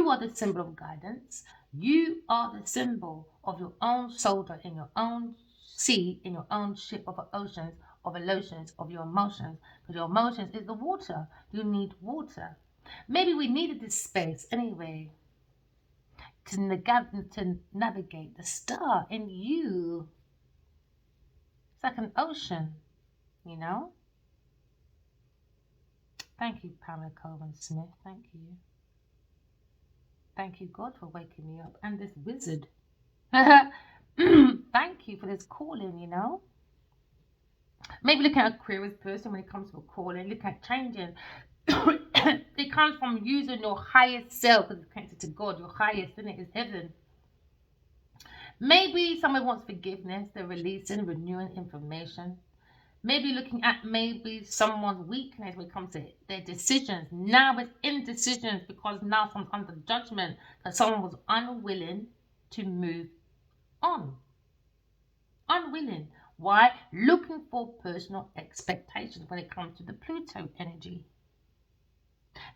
S1: are the symbol of guidance. You are the symbol of your own soldier in your own sea, in your own ship of oceans, of your emotions. Because your emotions is the water. You need water. Maybe we needed this space anyway to navigate the star in you. It's like an ocean, Thank you, Pamela Coleman Smith. Thank you. Thank you, God, for waking me up. And this wizard. Thank you for this calling, Maybe look at a Aquarius person when it comes to a calling. Look at changing. It comes from using your highest self, because it's connected to God. Your highest, in it, is heaven. Maybe someone wants forgiveness. They're releasing, renewing information. Maybe looking at someone's weakness when it comes to their decisions. Now it's indecisions because now someone's under judgment because someone was unwilling to move on. Unwilling. Why? Looking for personal expectations when it comes to the Pluto energy.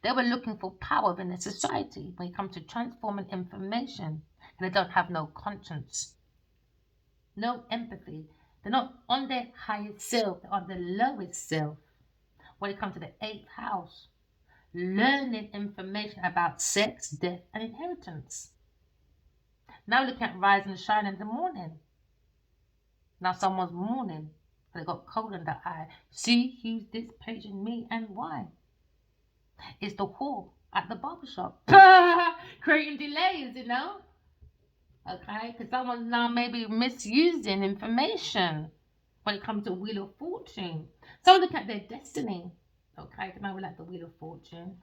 S1: They were looking for power within their society when it comes to transforming information. And they don't have no conscience, no empathy. They're not on their highest self, they're on the lowest self. When it comes to the 8th house, learning information about sex, death, and inheritance. Now look at rise and shine in the morning. Now someone's mourning. They got cold in the eye. See who's this paging me and why? It's the whore at the barbershop. Creating delays, Okay, because someone's now maybe misusing information when it comes to Wheel of Fortune. So look at their destiny. Okay, now we like the Wheel of Fortune.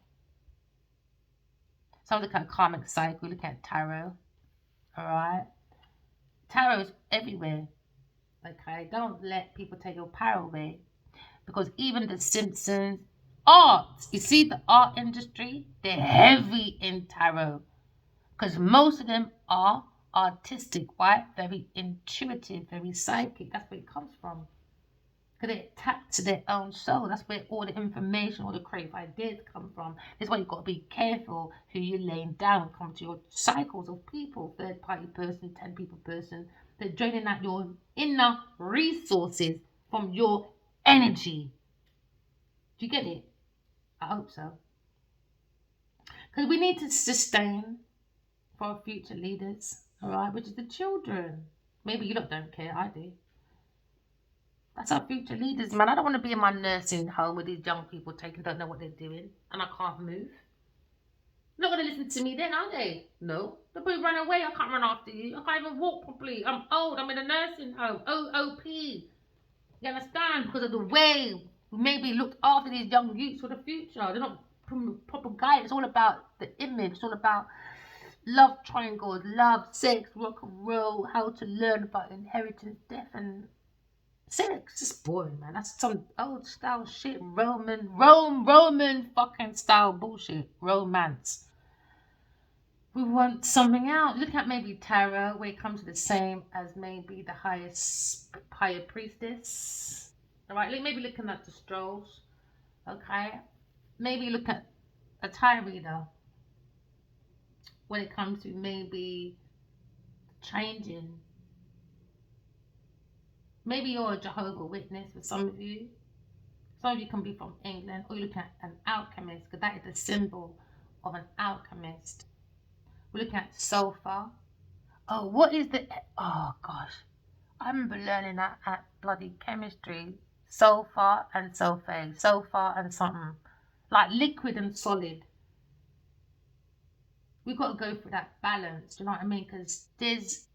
S1: So look at Karmic cycle, look at tarot. Alright. Tarot is everywhere. Okay, don't let people take your power away. Because even the Simpsons, art, you see the art industry, they're heavy in tarot. Because most of them are artistic, right? Very intuitive, very psychic. That's where it comes from. Because they tap to their own soul. That's where all the information, all the creative ideas come from. That's why you've got to be careful who you're laying down. Come to your cycles of people, 3rd-party person, 10 people person. They're draining out your inner resources from your energy. Do you get it? I hope so. Because we need to sustain for our future leaders, all right, which is the children. Maybe you don't care, I do. That's our future leaders, man. I don't want to be in my nursing home with these young people don't know what they're doing, and I can't move. They're not going to listen to me then, are they? No. They'll probably run away. I can't run after you. I can't even walk properly. I'm old. I'm in a nursing home. OOP. You understand? Because of the way we maybe looked after these young youths for the future. They're not proper guidance. It's all about the image. It's all about love triangles, love, sex, rock and roll, how to learn about inheritance, death, and sex. It's just boring, man. That's some old style shit. Roman fucking style bullshit. Romance. We want something else. Look at maybe tarot, where it comes to the same as maybe the higher priestess. All right, maybe looking at the strolls. Okay, maybe look at a tarot reader when it comes to maybe changing. Maybe you're a Jehovah Witness for some of you. Some of you can be from England, or you look at an alchemist, because that is the symbol of an alchemist. We're looking at sulfur. Oh, what is the... Oh, gosh. I remember learning that at bloody chemistry. Sulfur and sulfate. Sulfur and something. Like liquid and solid. We've got to go for that balance. Do you know what I mean? Because there's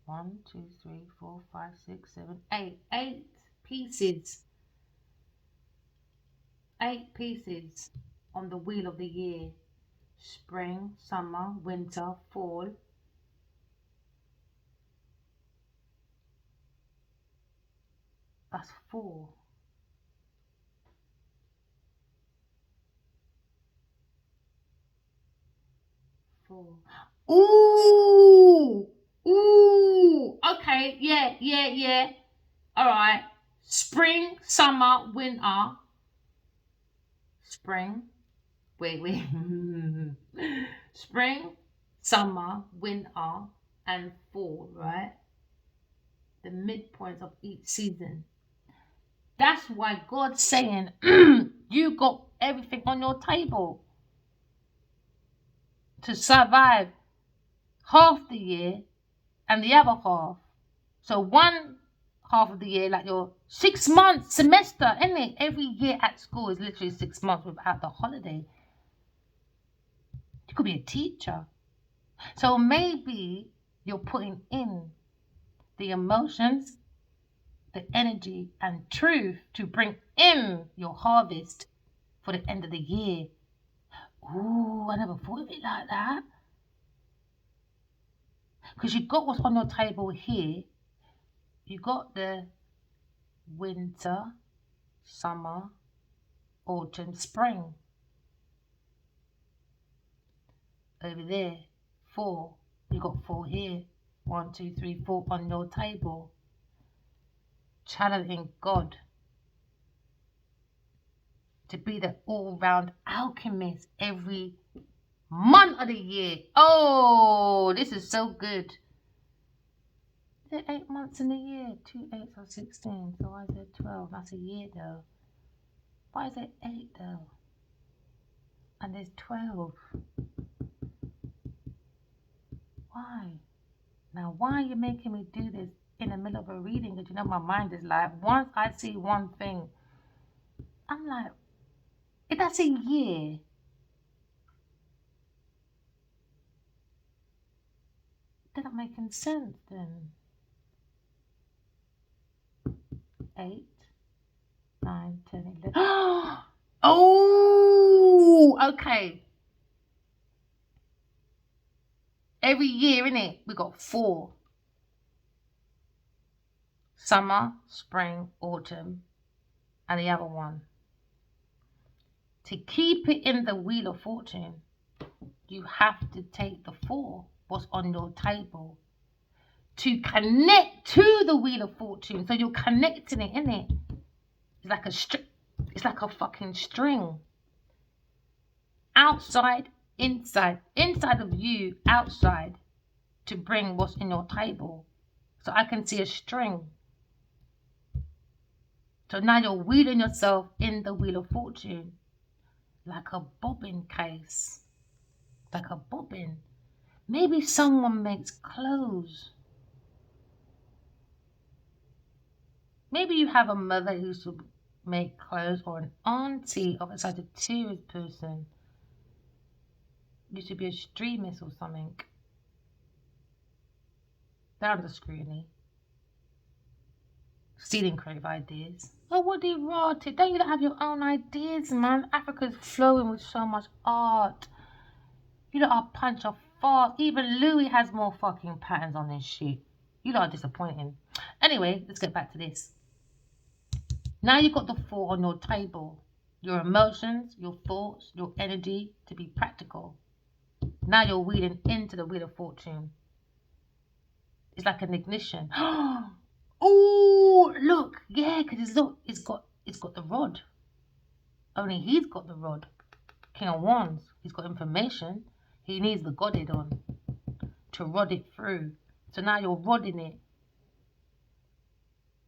S1: 1, 2, 3, 4, 5, 6, 7, 8. 8 pieces. 8 pieces on the wheel of the year. Spring, summer, winter, fall. That's 4. Ooh! Ooh! Okay, yeah. Alright. Spring, summer, winter. Spring. Wait. Spring, summer, winter, and fall, right? The midpoints of each season. That's why God's saying, you got everything on your table to survive half the year and the other half. So one half of the year, like your 6 month semester, isn't it? Every year at school is literally 6 months without the holiday. You could be a teacher. So maybe you're putting in the emotions, the energy and truth to bring in your harvest for the end of the year. Ooh, I never thought of it like that. Because you got what's on your table here. You got the winter, summer, autumn, spring. Over there, 4. You got 4 here. 1, 2, 3, 4 on your table. Channeling God to be the all-round alchemist every month of the year. Oh, this is so good. Is there 8 months in the year? 2 8s are 16. So why is there 12? That's a year though. Why is there 8 though? And there's 12. Why? Now, why are you making me do this in the middle of a reading? Because you know my mind is like, once I see one thing, I'm like, if that's a year, they're not making sense then. 8, 9, 10, 11. Oh, okay. Every year, innit, we got 4. Summer, spring, autumn, and the other one. To keep it in the Wheel of Fortune, you have to take the 4, what's on your table, to connect to the Wheel of Fortune. So you're connecting it, innit? It's like it's like a fucking string. Outside, inside of you, outside, to bring what's in your table. So I can see a string. So now you're wheeling yourself in the Wheel of Fortune. Like a bobbin case. Like a bobbin. Maybe someone makes clothes. Maybe you have a mother who used to make clothes, or an auntie of a Sagittarius person. Used to be a extremist or something. They're under scrutiny. Stealing creative ideas. Oh, what do you rot it? Don't you have your own ideas, man? Africa's flowing with so much art. You lot are punch of fart. Even Louis has more fucking patterns on his shit. You lot are disappointing. Anyway, let's get back to this. Now you've got the 4 on your table. Your emotions, your thoughts, your energy to be practical. Now you're wheeling into the Wheel of Fortune. It's like an ignition. Oh, look, yeah, because look, it's got the rod. Only he's got the rod. King of Wands. He's got information. He needs the godded on to rod it through. So now you're rodding it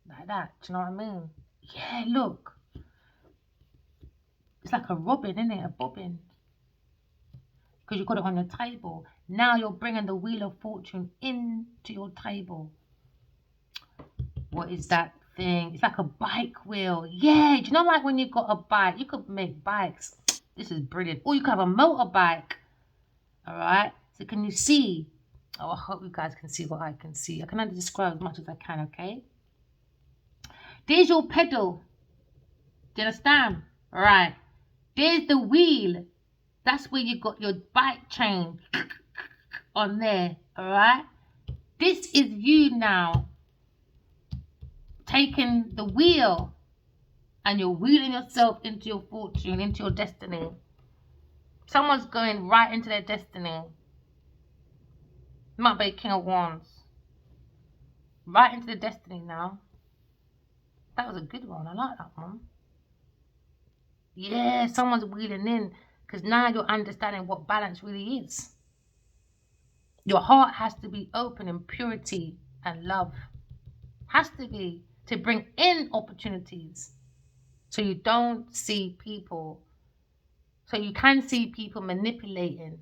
S1: like that. Do you know what I mean? Yeah, look. It's like a robin, isn't it? A bobbin. Because you've got it on your table. Now you're bringing the Wheel of Fortune into your table. What is that thing? It's like a bike wheel. Yeah, do you know like when you've got a bike, you could make bikes. This is brilliant. Or you could have a motorbike. Alright? So can you see? Oh, I hope you guys can see what I can see. I can only describe as much as I can, okay? There's your pedal. Do you understand? Alright. There's the wheel. That's where you got your bike chain on there. Alright? This is you now. Taking the wheel. And you're wheeling yourself into your fortune, into your destiny. Someone's going right into their destiny. Might be King of Wands. Right into the destiny now. That was a good one. I like that one. Yeah, someone's wheeling in. Because now you're understanding what balance really is. Your heart has to be open in purity and love. Has to be. To bring in opportunities. So you don't see people. So you can see people manipulating.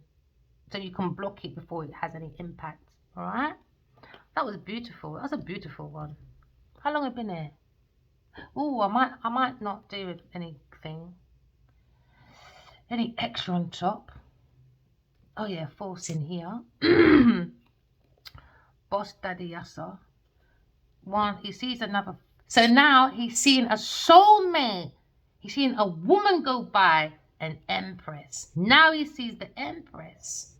S1: So you can block it before it has any impact. Alright? That was beautiful. That's a beautiful one. How long have I been here? Oh, I might not do anything. Any extra on top? Oh yeah, false in here. Boss Daddy Yassa. One, he sees another. So now he's seeing a soulmate. He's seeing a woman go by, an empress. Now he sees the empress.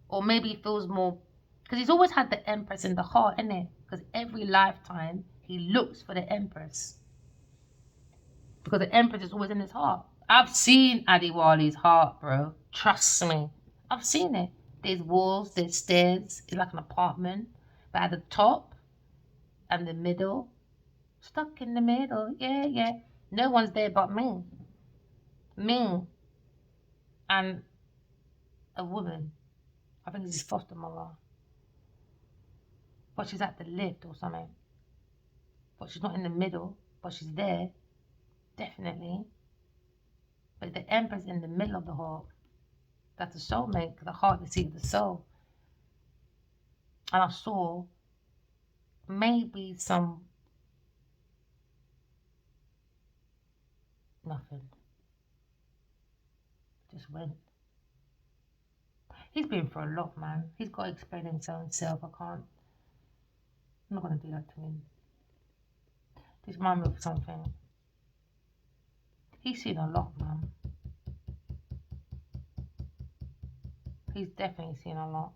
S1: Or maybe he feels more, because he's always had the empress in the heart, isn't it? Because every lifetime he looks for the empress. Because the empress is always in his heart. I've seen Adiwali's heart, bro. Trust me. I've seen it. There's walls, there's stairs. It's like an apartment. But at the top and the middle, stuck in the middle. Yeah, yeah. No one's there but me. Me. And a woman. I think it's his foster mother. But she's at the lift or something. But she's not in the middle. But she's there. Definitely. But the empress in the middle of the heart. That's the soulmate. The heart receives the soul. And I saw maybe some nothing. Just went. He's been through a lot, man. He's got to explain himself. I can't. I'm not going to do that to him. This reminds me of something. He's seen a lot, man. He's definitely seen a lot.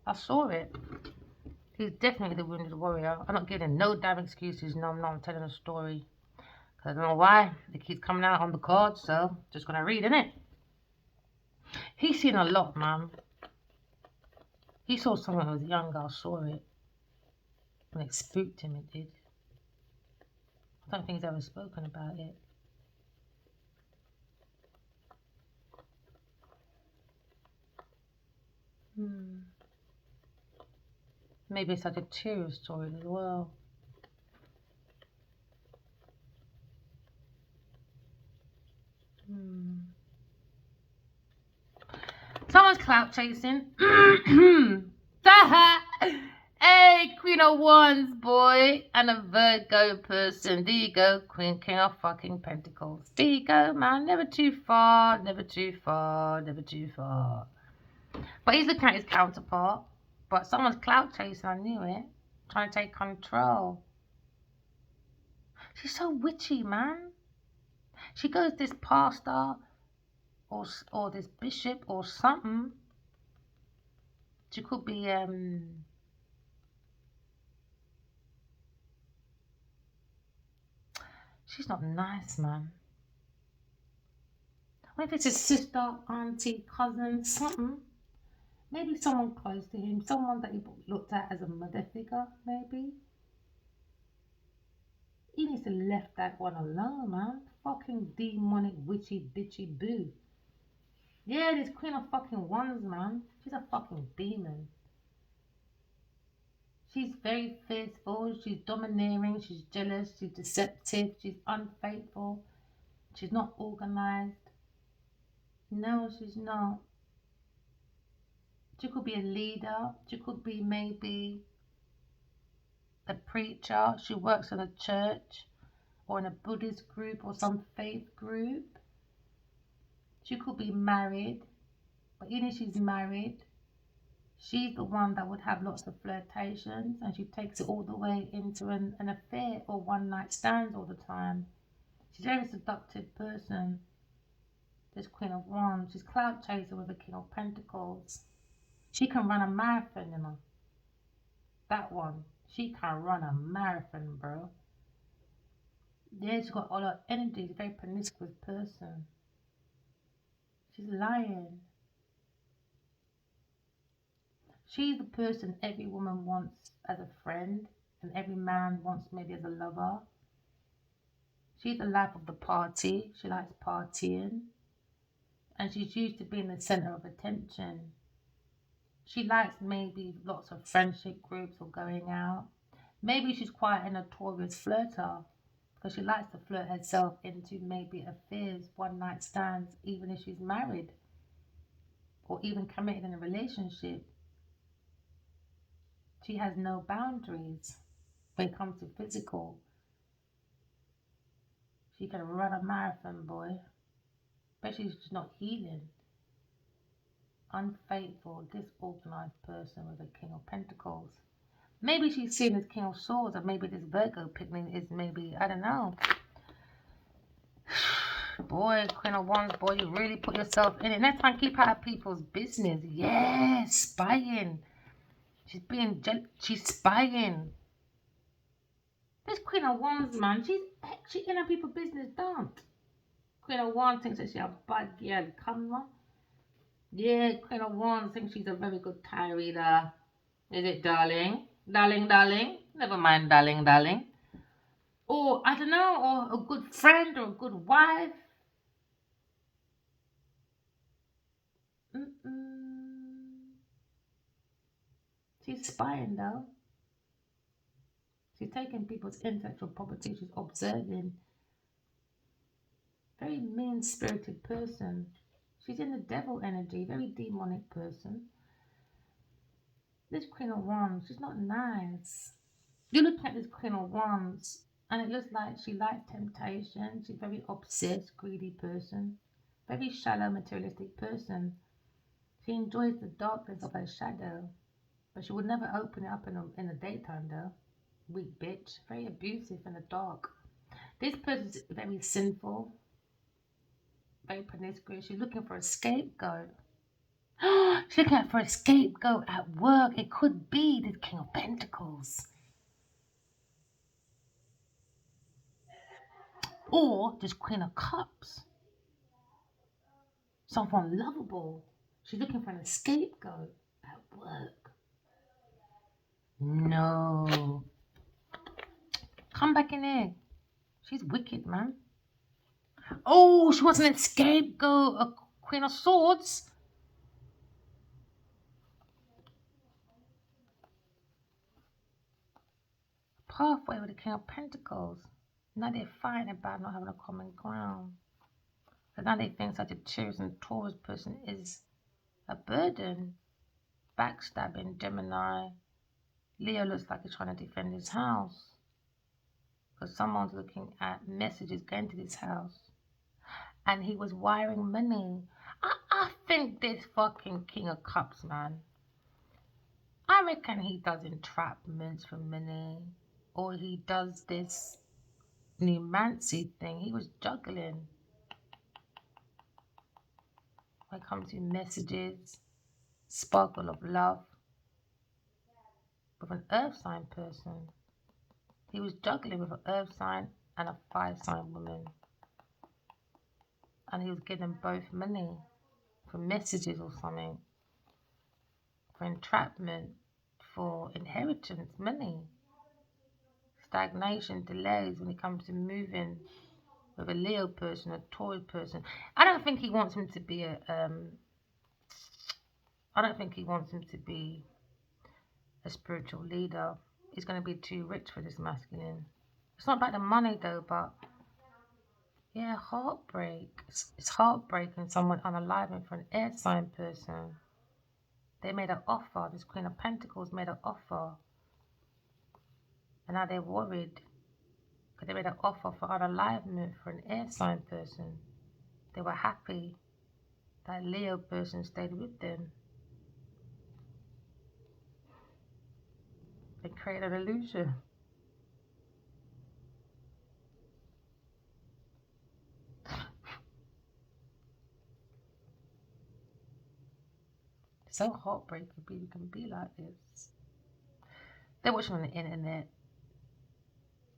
S1: I saw it. He's definitely the wounded warrior. I'm not giving no damn excuses. No, I'm telling a story. I don't know why. It keeps coming out on the cards, so just going to read, innit? He's seen a lot, man. He saw someone who was younger. I saw it. And it spooked him, it did. I don't think he's ever spoken about it. Maybe it's like a tear story as well. Someone's clout chasing. Hey, Queen of Wands, boy. And a Virgo person. There you go, Queen, King of fucking Pentacles. There you go, man. Never too far, never too far, never too far. But he's looking at his counterpart. But someone's clout chasing, I knew it. Trying to take control. She's so witchy, man. She goes this pastor or this bishop or something. She could be she's not nice, man. What if it's his sister, auntie, cousin, something? Maybe someone close to him, someone that he looked at as a mother figure, maybe. He needs to left that one alone, man. Fucking demonic witchy bitchy boo. Yeah, this Queen of fucking Wands, man. She's a fucking demon. She's very fearful, she's domineering, she's jealous, she's deceptive, she's unfaithful, she's not organized. No, she's not. She could be a leader, she could be maybe a preacher, she works in a church or in a Buddhist group or some faith group. She could be married, but even if she's married, she's the one that would have lots of flirtations and she takes it all the way into an affair or one night stands all the time. She's a very seductive person. This Queen of Wands. She's cloud chaser with the King of Pentacles. She can run a marathon, you know. That one. She can run a marathon, bro. Yeah, she's got all her energy. She's a very promiscuous person. She's lying. She's the person every woman wants as a friend and every man wants maybe as a lover. She's the life of the party. She likes partying. And she's used to being the center of attention. She likes maybe lots of friendship groups or going out. Maybe she's quite a notorious flirter because she likes to flirt herself into maybe affairs, one night stands, even if she's married or even committed in a relationship. She has no boundaries when it comes to physical. She can run a marathon, boy. But she's just not healing. Unfaithful, disorganized person with a King of Pentacles. Maybe she's seen as King of Swords, or maybe this Virgo picnic is maybe, I don't know. Boy, Queen of Wands, boy, you really put yourself in it. Next time, keep out of people's business. Yeah, spying. She's spying. This Queen of Wands, man, she in her people's business, don't. Queen of Wands thinks that she's a bad girl. Come on. Yeah, Queen of Wands thinks she's a very good tarot reader. Is it, darling? Darling, darling? Never mind, darling, darling. Or, I don't know, or a good friend or a good wife. Mm-mm. She's spying, though. She's taking people's intellectual property. She's observing. Very mean-spirited person. She's in the devil energy. Very demonic person. This Queen of Wands, she's not nice. You look at this Queen of Wands, and it looks like she likes temptation. She's a very obsessed, greedy person. Very shallow, materialistic person. She enjoys the darkness of her shadow, but she would never open it up in the daytime, though. Weak bitch. Very abusive in the dark. This person's very sinful, very promiscuous. She's looking for a scapegoat. She's looking for a scapegoat at work. It could be the King of Pentacles. Or this Queen of Cups. Someone lovable. She's looking for an scapegoat at work. No. Come back in here. She's wicked, man. Oh, she wants an scapegoat. A Queen of Swords. Pathway with the King of Pentacles. Now they're fighting about not having a common ground. But now they think such a Taurus and Taurus person is a burden. Backstabbing, Gemini. Leo looks like he's trying to defend his house. Because someone's looking at messages going to this house. And he was wiring money. I think this fucking King of Cups, man. I reckon he does entrapments for money. Or he does this numancy thing. He was juggling. When it comes to messages, sparkle of love, with an earth sign person. He was juggling with an earth sign and a fire sign woman. And he was giving them both money for messages or something, for entrapment, for inheritance, money. stagnation, delays when it comes to moving with a Leo person, a Taurus person. I don't think he wants him to be I don't think he wants him to be a spiritual leader. He's going to be too rich for this masculine. It's not about the money though, but yeah, heartbreak. It's heartbreaking someone unaliving for an air sign person. They made an offer. This Queen of Pentacles made an offer. And now they're worried. Because they made an offer for unalivement for an air sign person. They were happy that Leo person stayed with them. They created an illusion. So heartbreaking people can be like this. They're watching on the internet.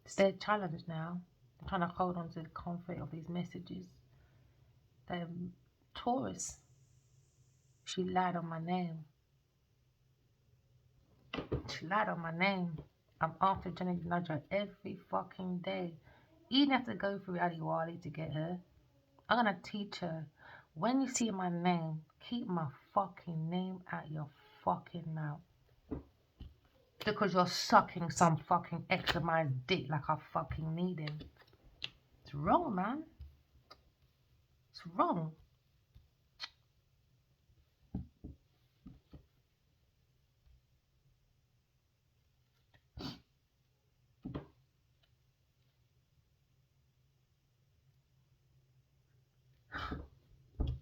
S1: It's their challenge now. They're trying to hold on to the comfort of these messages. Taurus, she lied on my name. She lied on my name. I'm after Jenny Nudger every fucking day. You don't have to go through Ali Wali to get her. I'm gonna teach her. When you see my name, keep my fucking name out your fucking mouth. Because you're sucking some fucking extra dick like I fucking need him. It's wrong, man. It's wrong.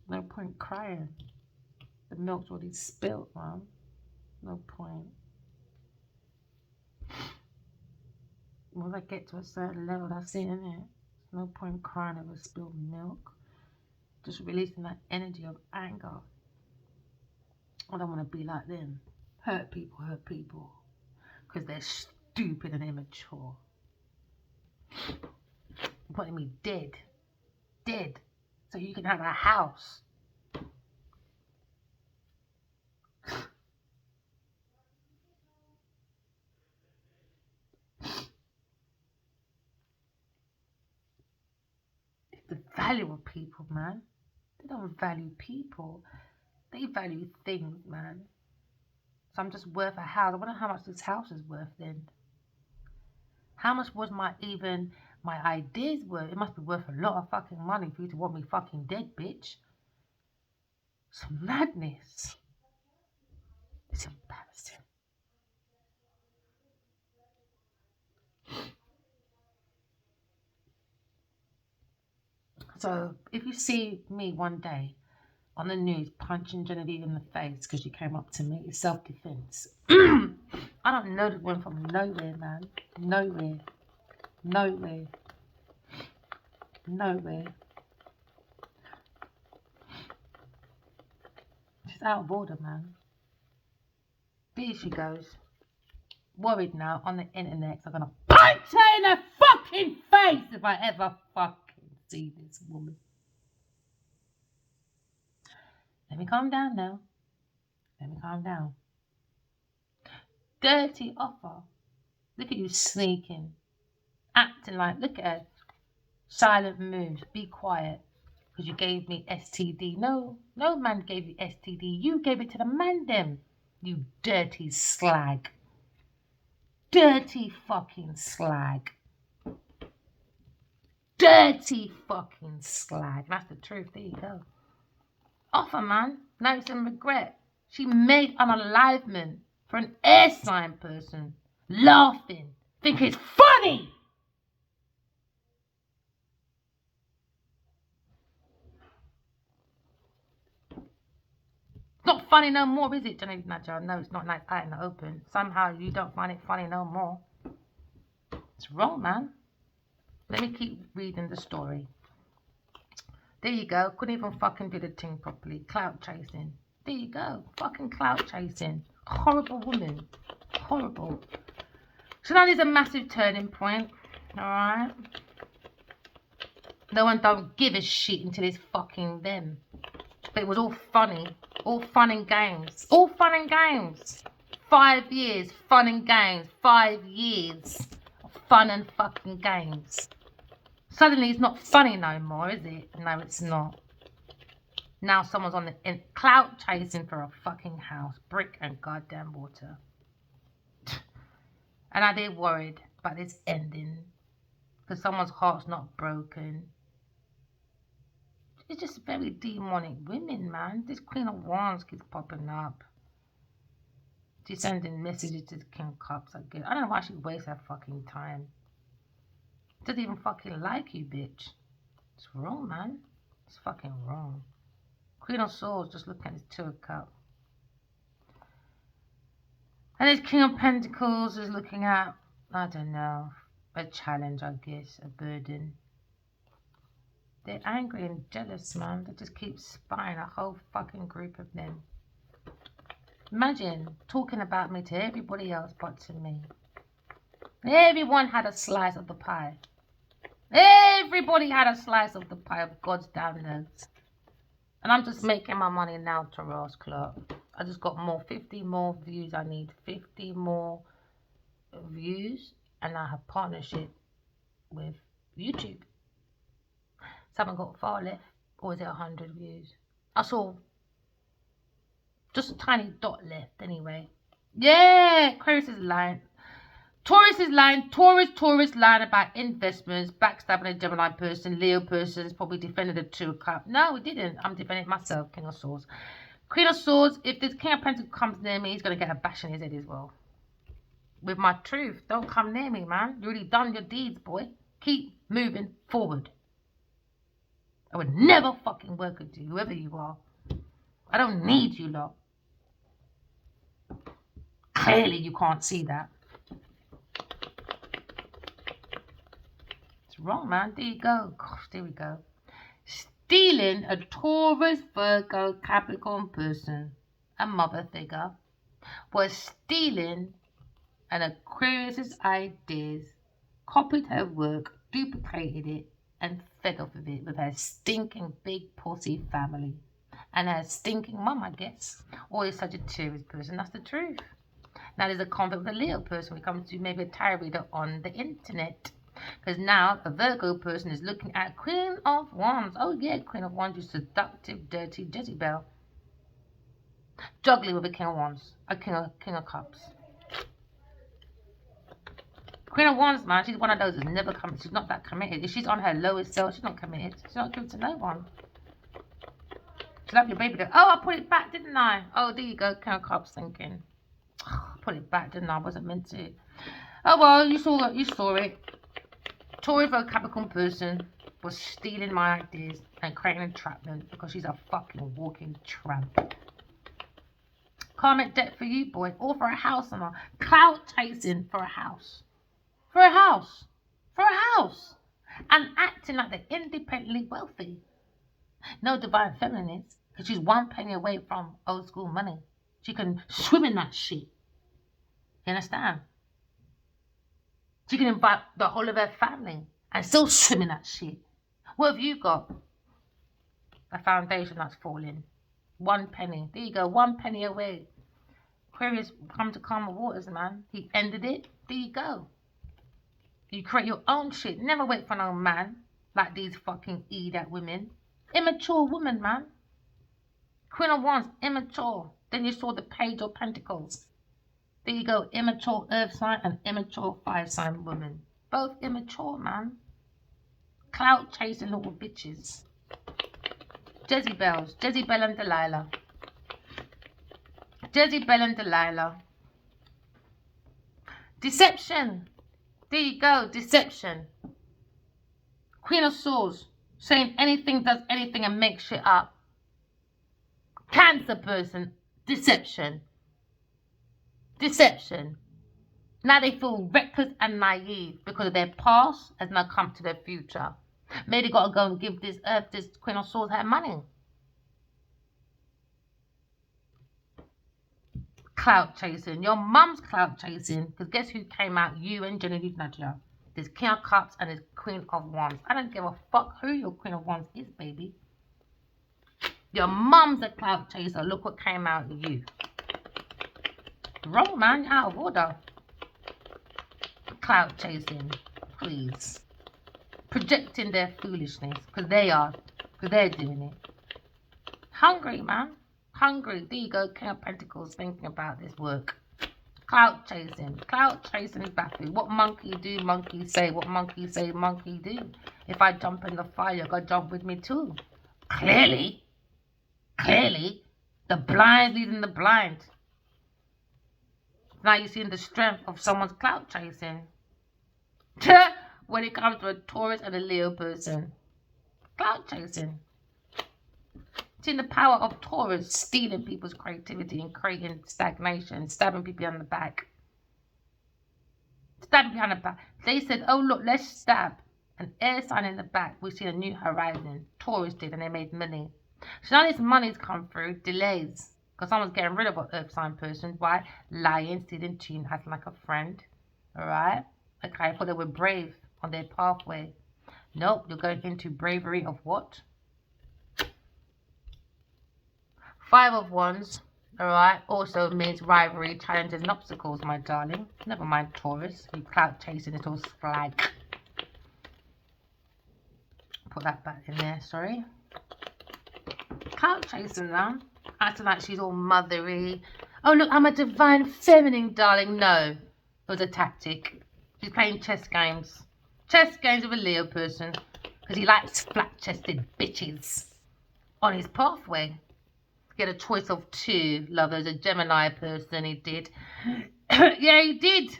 S1: No point crying. The milk's already spilt, man. No point. Once I get to a certain level, that's it, innit? No point crying over spilled milk. Just releasing that energy of anger. I don't want to be like them. Hurt people. Because they're stupid and immature. Putting me dead. So you can have a house. It's the value of people, man. They don't value people. They value things, man. So I'm just worth a house. I wonder how much this house is worth then. How much was my ideas worth? It must be worth a lot of fucking money for you to want me fucking dead, bitch. It's madness. It's embarrassing. So if you see me one day on the news punching Genevieve in the face because she came up to me, it's self-defense. I don't know this one from nowhere, man. Nowhere. She's out of order, man. There she goes. Worried now on the internet. So I'm gonna punch her in the fucking face if I ever fucking see this woman. Let me calm down now. Dirty offer. Look at you sneaking. Acting like, look at her. Silent moves. Be quiet. Because you gave me STD. No man gave you STD. You gave it to the man them. You dirty slag. Dirty fucking slag. Dirty fucking slag. That's the truth. There you go. Offer, man. Now it's in regret. She made an unalivement for an air sign person. Laughing. Think it's funny. It's not funny no more, is it, Johnny Nadja? No, it's not like out in the open. Somehow you don't find it funny no more. It's wrong, man. Let me keep reading the story. There you go. Couldn't even fucking do the thing properly. Clout chasing. There you go. Fucking clout chasing. Horrible woman. Horrible. So now there's a massive turning point. Alright? No one don't give a shit until it's fucking them. But it was all funny. All fun and games. All fun and games. 5 years. Fun and games. 5 years. fun and fucking games. Suddenly it's not funny no more, is it? No, it's not. Now someone's on the clout chasing for a fucking house, brick and goddamn water. And are they worried about this ending? Because someone's heart's not broken. It's just very demonic women, man. This Queen of Wands keeps popping up. She's sending messages to the King of Cups. I don't know why she wastes her fucking time. Doesn't even fucking like you, bitch. It's wrong, man. It's fucking wrong. Queen of Swords, just looking at the Two of Cups. And this King of Pentacles is looking at, I don't know, a challenge, I guess, a burden. They're angry and jealous, man. They just keep spying, a whole fucking group of them. Imagine talking about me to everybody else but to me. Everyone had a slice of the pie. Everybody had a slice of the pie of God's downloads. And I'm just making my money now, Taurus Club. I just got 50 more views. I need 50 more views. And I have partnership with YouTube. So I haven't got far left. Or is it 100 views? I saw just a tiny dot left anyway. Yeah, Aquarius is lying. Taurus is lying. Taurus lying about investments, backstabbing a Gemini person, Leo person is probably defending the Two of Cups. No, we didn't. I'm defending myself, King of Swords. Queen of Swords, if this King of Pentacles comes near me, he's going to get a bash in his head as well. With my truth. Don't come near me, man. You already done your deeds, boy. Keep moving forward. I would never fucking work with you, whoever you are. I don't need you lot. Clearly you can't see that. It's wrong, man. There you go. Gosh, there we go. Stealing a Taurus, Virgo, Capricorn person, a mother figure, was stealing an Aquarius's ideas, copied her work, duplicated it, and fed off of it with her stinking big pussy family. And her stinking mum, I guess. Or is Sagittarius person. That's the truth. Now there's a conflict with a Leo person when it comes to maybe a tarot reader on the internet. Because now a Virgo person is looking at Queen of Wands. Oh yeah, Queen of Wands, you seductive, dirty Jezebel. Juggling with a King of Wands. A King of Cups. Queen of Wands, man, she's one of those that's never committed. She's not that committed. If she's on her lowest self, she's not committed. She's not giving to no one. She'll have your baby there. Oh, I put it back, didn't I? Oh, there you go, King of Cups thinking. Oh, I put it back, didn't I? I wasn't meant to. Oh, well, you saw it. You saw it. Taurus, Capricorn person was stealing my ideas and creating entrapment because she's a fucking walking tramp. Karmic debt for you, boy. Or for a house and all. Clout chasing for a house. For a house. For a house. And acting like they're independently wealthy. No divine feminines. Because she's one penny away from old school money. She can swim in that shit. You understand? She can invite the whole of her family and still swim in that shit. What have you got? A foundation that's falling. 1 penny. There you go. 1 penny away. Aquarius come to calmer waters, man. He ended it. There you go. You create your own shit. Never wait for no man like these fucking idiot women. Immature woman, man. Queen of Wands, immature. Then you saw the Page of Pentacles. There you go. Immature earth sign and immature fire sign woman. Both immature, man. Clout chasing little bitches. Jezebels. Jezebel and Delilah. Jezebel and Delilah. Deception. There you go. Deception. Queen of Swords. Saying anything, does anything and makes shit up. Cancer person. Deception. Deception. Now they feel reckless and naive because of their past has now come to their future. Maybe they got to go and give this earth, this Queen of Swords, her money. Clout chasing. Your mum's clout chasing. Because guess who came out? You and Genevieve Nadia. There's King of Cups and there's Queen of Wands. I don't give a fuck who your Queen of Wands is, baby. Your mum's a clout chaser. Look what came out of you. Wrong, man. You're out of order. Clout chasing, please. Projecting their foolishness, because they are. Because they're doing it. Hungry, man. Hungry. There you go, King of Pentacles thinking about this work. Clout chasing. Clout chasing is baffling. What monkey do, monkey say. What monkey say, monkey do. If I jump in the fire, you gotta jump with me too. Clearly. Clearly. The blind leading the blind. Now you're seeing the strength of someone's clout chasing. When it comes to a Taurus and a Leo person. Clout chasing. Seeing the power of Taurus stealing people's creativity and creating stagnation, stabbing people on the back. Stabbing behind the back. They said, oh look, let's stab an air sign in the back. We see a new horizon. Taurus did, and they made money. So now this money's come through, delays. Because someone's getting rid of an earth sign person. Why? Lying, stealing, cheating, acting like a friend. Alright? Okay, I thought they were brave on their pathway. Nope, you're going into bravery of what? 5 of Wands, alright, also means rivalry, challenges and obstacles, my darling. Never mind Taurus, you clout chasing little slag. Put that back in there, sorry. Clout chasing now, acting like she's all mothery. Oh look, I'm a divine feminine, darling. No, it was a tactic. She's playing chess games. Chess games with a Leo person, because he likes flat-chested bitches on his pathway. Get a choice of 2 lovers, a Gemini person, he did. Yeah, he did.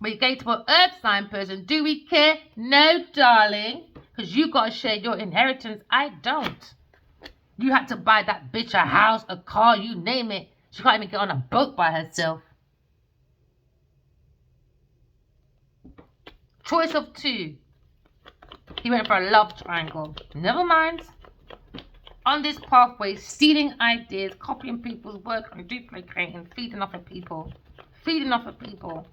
S1: But he gave to an earth sign person. Do we care? No, darling. Because you got to share your inheritance. I don't. You had to buy that bitch a house, a car, you name it. She can't even get on a boat by herself. Choice of 2. He went for a love triangle. Never mind. On this pathway, stealing ideas, copying people's work and duplicating, feeding off of people. Feeding off of people.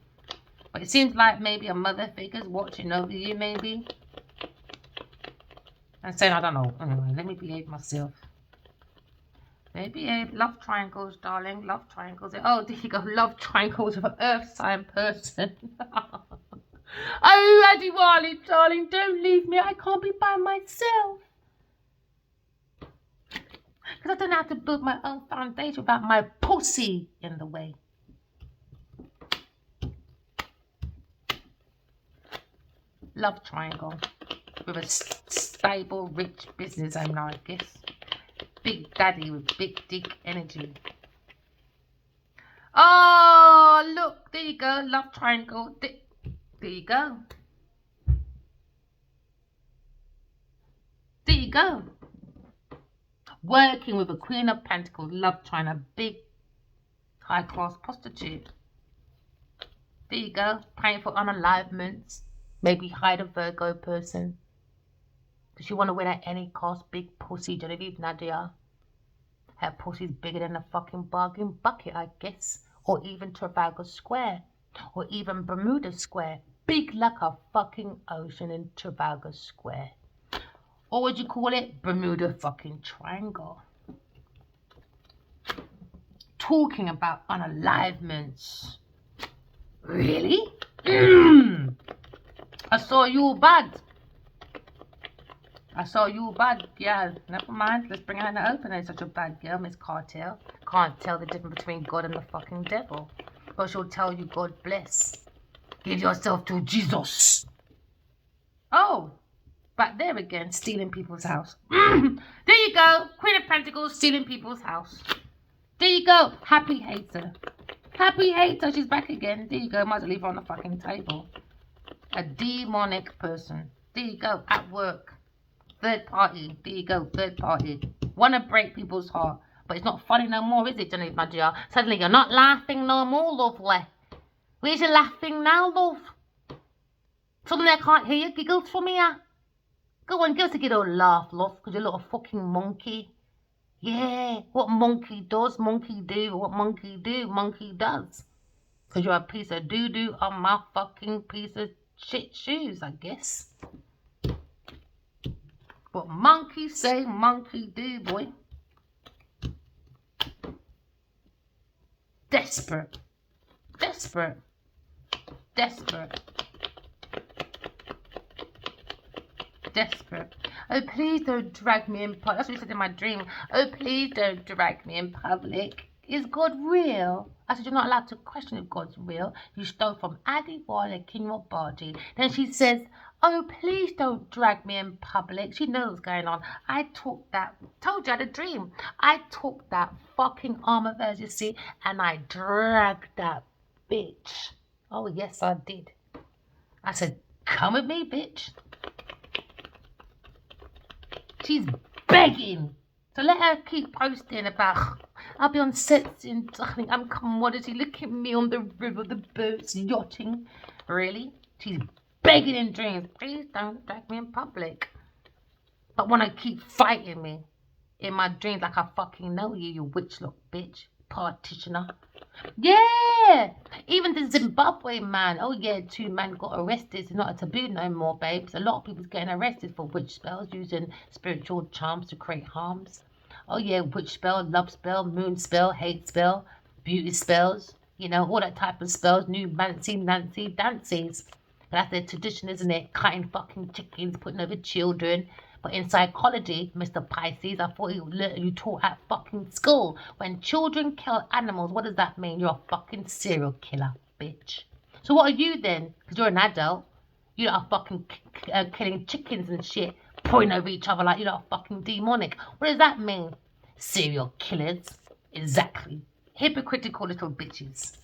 S1: But it seems like maybe a mother figure's watching over you, maybe. And saying, I don't know. Anyway, let me behave myself. Maybe love triangles, darling. Love triangles. Oh, there you go. Love triangles with an earth sign person. Oh, Adiwali, darling, don't leave me. I can't be by myself. Because I don't have to build my own foundation without my pussy in the way. Love triangle. With a stable, rich business owner, I guess. Big daddy with big dick energy. Oh, look. There you go. Love triangle. There you go. There you go. Working with a Queen of Pentacles, love trying a big high-class prostitute. There you go. Praying for unalivements. Maybe hide a Virgo person. Does she want to win at any cost? Big pussy, Genevieve Nadia. Her pussy's bigger than a fucking bargain bucket, I guess. Or even Trafalgar Square. Or even Bermuda Square. Big like a fucking ocean in Trafalgar Square. Or would you call it Bermuda fucking Triangle? Talking about unalivements. Really? I saw you bad. I saw you bad, yeah. Never mind. Let's bring her in the open. It's such a bad girl, Miss Cartel. Can't tell the difference between God and the fucking devil. But she'll tell you God bless. Give yourself to Jesus. Oh. Back there again, stealing people's house. There you go. Queen of Pentacles, stealing people's house. There you go. Happy hater. Happy hater. She's back again. There you go. Might as well leave her on the fucking table. A demonic person. There you go. At work. Third party. There you go. Third party. Want to break people's heart. But it's not funny no more, is it, Genevieve Nadia? Suddenly you're not laughing no more, lovely. Where's your laughing now, love? Suddenly I can't hear your giggles from here. Go on, give us a good old laugh, love, because you're a little fucking monkey. Yeah, what monkey does, monkey do. What monkey do, monkey does. Because you're a piece of doo-doo on my fucking piece of shit shoes, I guess. What monkey say, monkey do, boy. Desperate. Desperate. Desperate. Desperate. Oh, please don't drag me in public. That's what he said in my dream. Oh, please don't drag me in public. Is God real? I said, you're not allowed to question if God's real. You stole from Addy Warlick in your body. Then she says, oh, please don't drag me in public. She knows what's going on. I took that, told you I had a dream. I took that fucking arm of hers, you see, and I dragged that bitch. Oh, yes, I did. I said, come with me, bitch. She's begging. So let her keep posting about, I'll be on sets in, darling, I'm commodity. Look at me on the river, the boats, yachting. Really? She's begging in dreams. Please don't drag me in public. But want to keep fighting me in my dreams like I fucking know you, you witch look bitch. Partitioner. Yeah! Even the Zimbabwe man. Oh yeah, 2 men got arrested. It's not a taboo no more, babes. A lot of people's getting arrested for witch spells, using spiritual charms to create harms. Oh yeah, witch spell, love spell, moon spell, hate spell, beauty spells. You know, all that type of spells. New Nancy, dances. That's their tradition, isn't it? Cutting fucking chickens, putting over children. But in psychology, Mr. Pisces, I thought you taught at fucking school. When children kill animals, what does that mean? You're a fucking serial killer, bitch. So what are you then? Because you're an adult. You're not fucking killing chickens and shit, pointing over each other like you're not fucking demonic. What does that mean? Serial killers. Exactly. Hypocritical little bitches.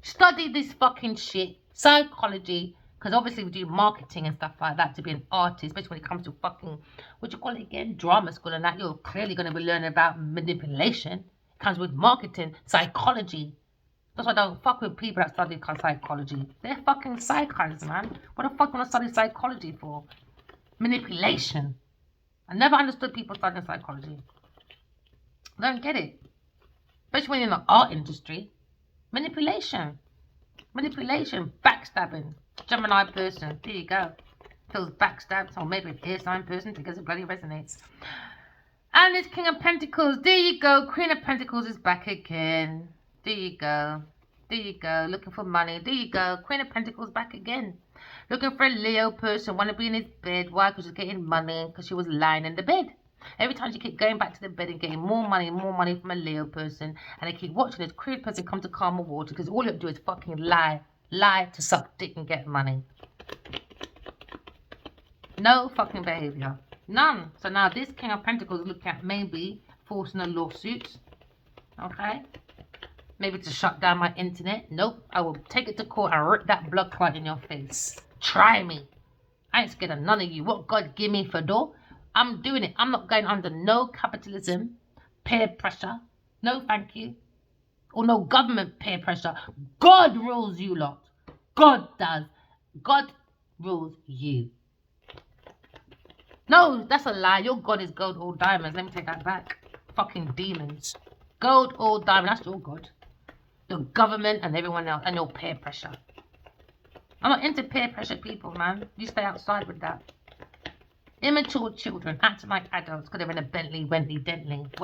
S1: Study this fucking shit. Psychology. Because obviously we do marketing and stuff like that to be an artist, especially when it comes to fucking, what you call it again, drama school and that. You're clearly going to be learning about manipulation. It comes with marketing, psychology. That's why I don't fuck with people that study psychology. They're fucking psychos, man. What the fuck do you want to study psychology for? Manipulation. I never understood people studying psychology. I don't get it. Especially when you're in the art industry. Manipulation. Manipulation. Backstabbing. Gemini person, there you go. Feels backstabbed, or maybe an air sign person because it bloody resonates. And it's King of Pentacles, there you go. Queen of Pentacles is back again. There you go. There you go. Looking for money. There you go. Queen of Pentacles back again. Looking for a Leo person, want to be in his bed. Why? Because she's getting money, because she was lying in the bed. Every time she keep going back to the bed and getting more money from a Leo person, and they keep watching this Queen person come to calmer water, because all you have to do is fucking lie to suck dick and get money. No fucking behavior. None. So now this King of Pentacles look at maybe forcing a lawsuit. Okay. Maybe to shut down my internet. Nope. I will take it to court and rip that blood clot in your face. Try me. I ain't scared of none of you. What God give me for door, I'm doing it. I'm not going under no capitalism, peer pressure. No thank you. Or no government peer pressure. God rules you lot. God does. God rules you. No, that's a lie. Your God is gold or diamonds. Let me take that back. Fucking demons. Gold or diamond. That's your God. The government and everyone else. And your peer pressure. I'm not into peer pressure people, man. You stay outside with that. Immature children acting like adults because they're in a Bentley, Dentley,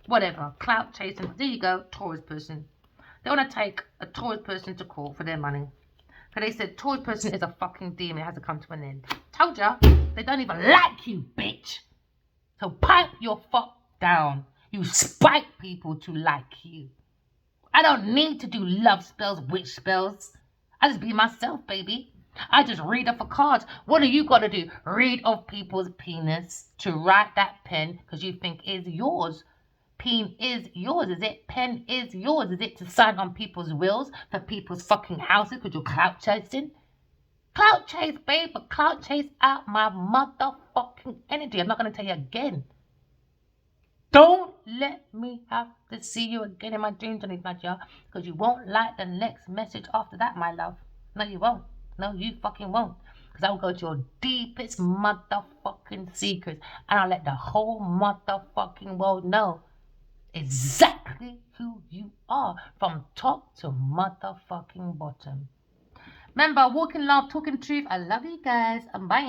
S1: whatever. Clout chasing. There you go. Taurus person. They want to take a Taurus person to court for their money. Because they said Taurus person is a fucking demon. It has to come to an end. Told ya. They don't even like you, bitch. So pipe your fuck down. You spite people to like you. I don't need to do love spells, witch spells. I just be myself, baby. I just read off a card. What do you got to do? Read off people's penis to write that pen because you think is yours. Pen is yours, is it? Pen is yours, is it? To sign on people's wills for people's fucking houses because you're clout chasing? Clout chase, babe, but clout chase out my motherfucking energy. I'm not going to tell you again. Don't let me have to see you again in my dreams, Johnny Badger, because you won't like the next message after that, my love. No, you won't. No, you fucking won't. Because I will go to your deepest motherfucking secrets and I'll let the whole motherfucking world know exactly who you are from top to motherfucking bottom. Remember, walking love, talking truth. I love you guys. And bye.